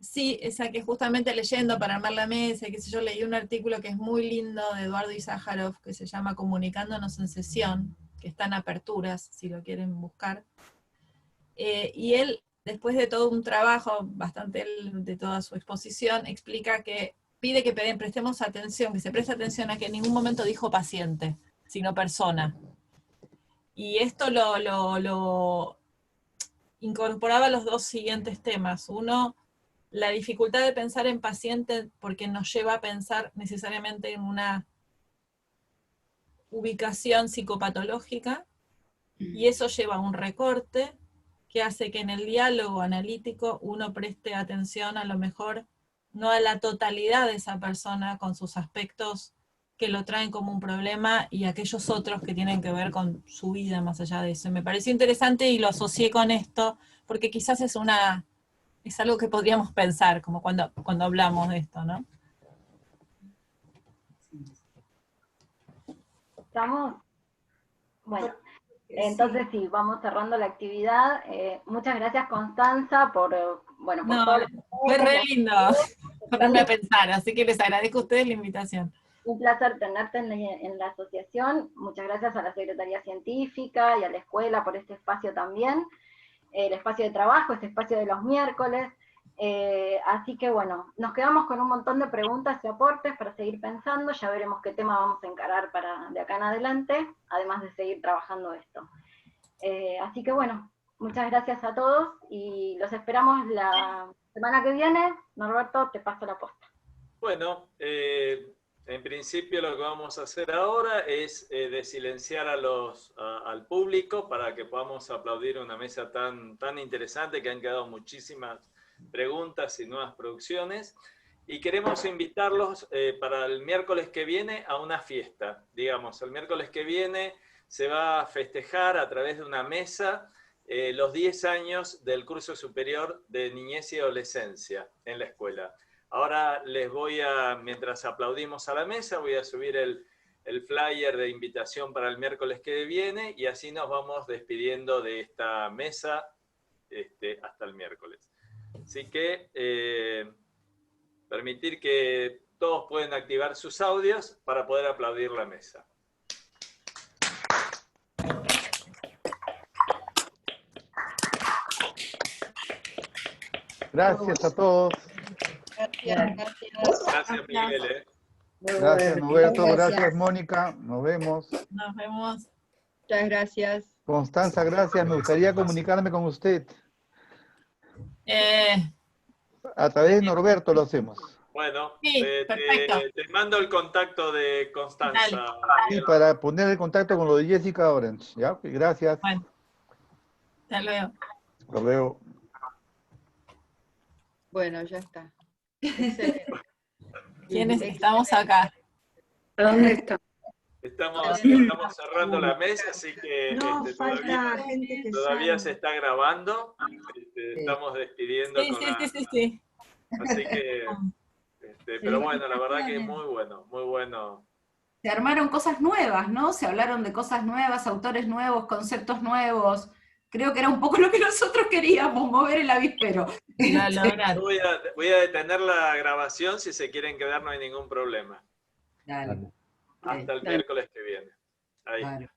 Sí, esa que justamente leyendo para armar la mesa, qué sé yo, leí un artículo que es muy lindo de Eduardo Isájarov, que se llama Comunicándonos en sesión, que está en aperturas, si lo quieren buscar. Y él, después de todo un trabajo, bastante de toda su exposición, explica que pide que prestemos atención, que se preste atención a que en ningún momento dijo paciente, sino persona. Y esto lo incorporaba los dos siguientes temas. Uno, la dificultad de pensar en paciente porque nos lleva a pensar necesariamente en una ubicación psicopatológica, y eso lleva a un recorte que hace que en el diálogo analítico uno preste atención a lo mejor no a la totalidad de esa persona con sus aspectos que lo traen como un problema y aquellos otros que tienen que ver con su vida más allá de eso. Me pareció interesante y lo asocié con esto, porque quizás es algo que podríamos pensar, como cuando hablamos de esto, ¿no? ¿Estamos? Bueno, entonces sí, vamos cerrando la actividad. Muchas gracias, Constanza, por todo. Fue re lindo ponerme a pensar, así que les agradezco a ustedes la invitación. Un placer tenerte en la asociación. Muchas gracias a la Secretaría Científica y a la escuela por este espacio también. El espacio de trabajo, este espacio de los miércoles. Así que bueno, nos quedamos con un montón de preguntas y aportes para seguir pensando. Ya veremos qué tema vamos a encarar de acá en adelante, además de seguir trabajando esto. Así que bueno, muchas gracias a todos y los esperamos la semana que viene. Norberto, te paso la posta. Bueno, en principio lo que vamos a hacer ahora es desilenciar al público para que podamos aplaudir una mesa tan interesante, que han quedado muchísimas preguntas y nuevas producciones. Y queremos invitarlos para el miércoles que viene a una fiesta. Digamos, el miércoles que viene se va a festejar a través de una mesa los 10 años del curso superior de niñez y adolescencia en la escuela. Ahora mientras aplaudimos a la mesa, voy a subir el flyer de invitación para el miércoles que viene y así nos vamos despidiendo de esta mesa hasta el miércoles. Así que permitir que todos pueden activar sus audios para poder aplaudir la mesa. Gracias a todos. Gracias, Miguel. Gracias, Norberto. Gracias, Mónica. Nos vemos. Nos vemos. Muchas gracias. Constanza, gracias. Me gustaría comunicarme con usted. A través de Norberto lo hacemos. Bueno, sí, te mando el contacto de Constanza. Sí, para poner el contacto con lo de Jessica Orange. ¿Ya? Gracias. Bueno, hasta luego. Hasta luego. Bueno, ya está. ¿Quiénes estamos acá? ¿Dónde está? Estamos cerrando la mesa, así que No, falta gente que todavía sabe. se está grabando. Estamos despidiendo. Sí. Así que, pero bueno, la verdad que es muy bueno. Se armaron cosas nuevas, ¿no? Se hablaron de cosas nuevas, autores nuevos, conceptos nuevos. Creo que era un poco lo que nosotros queríamos, mover el avispero. Voy a detener la grabación, si se quieren quedar no hay ningún problema. Dale. Hasta el miércoles que viene. Ahí. Claro.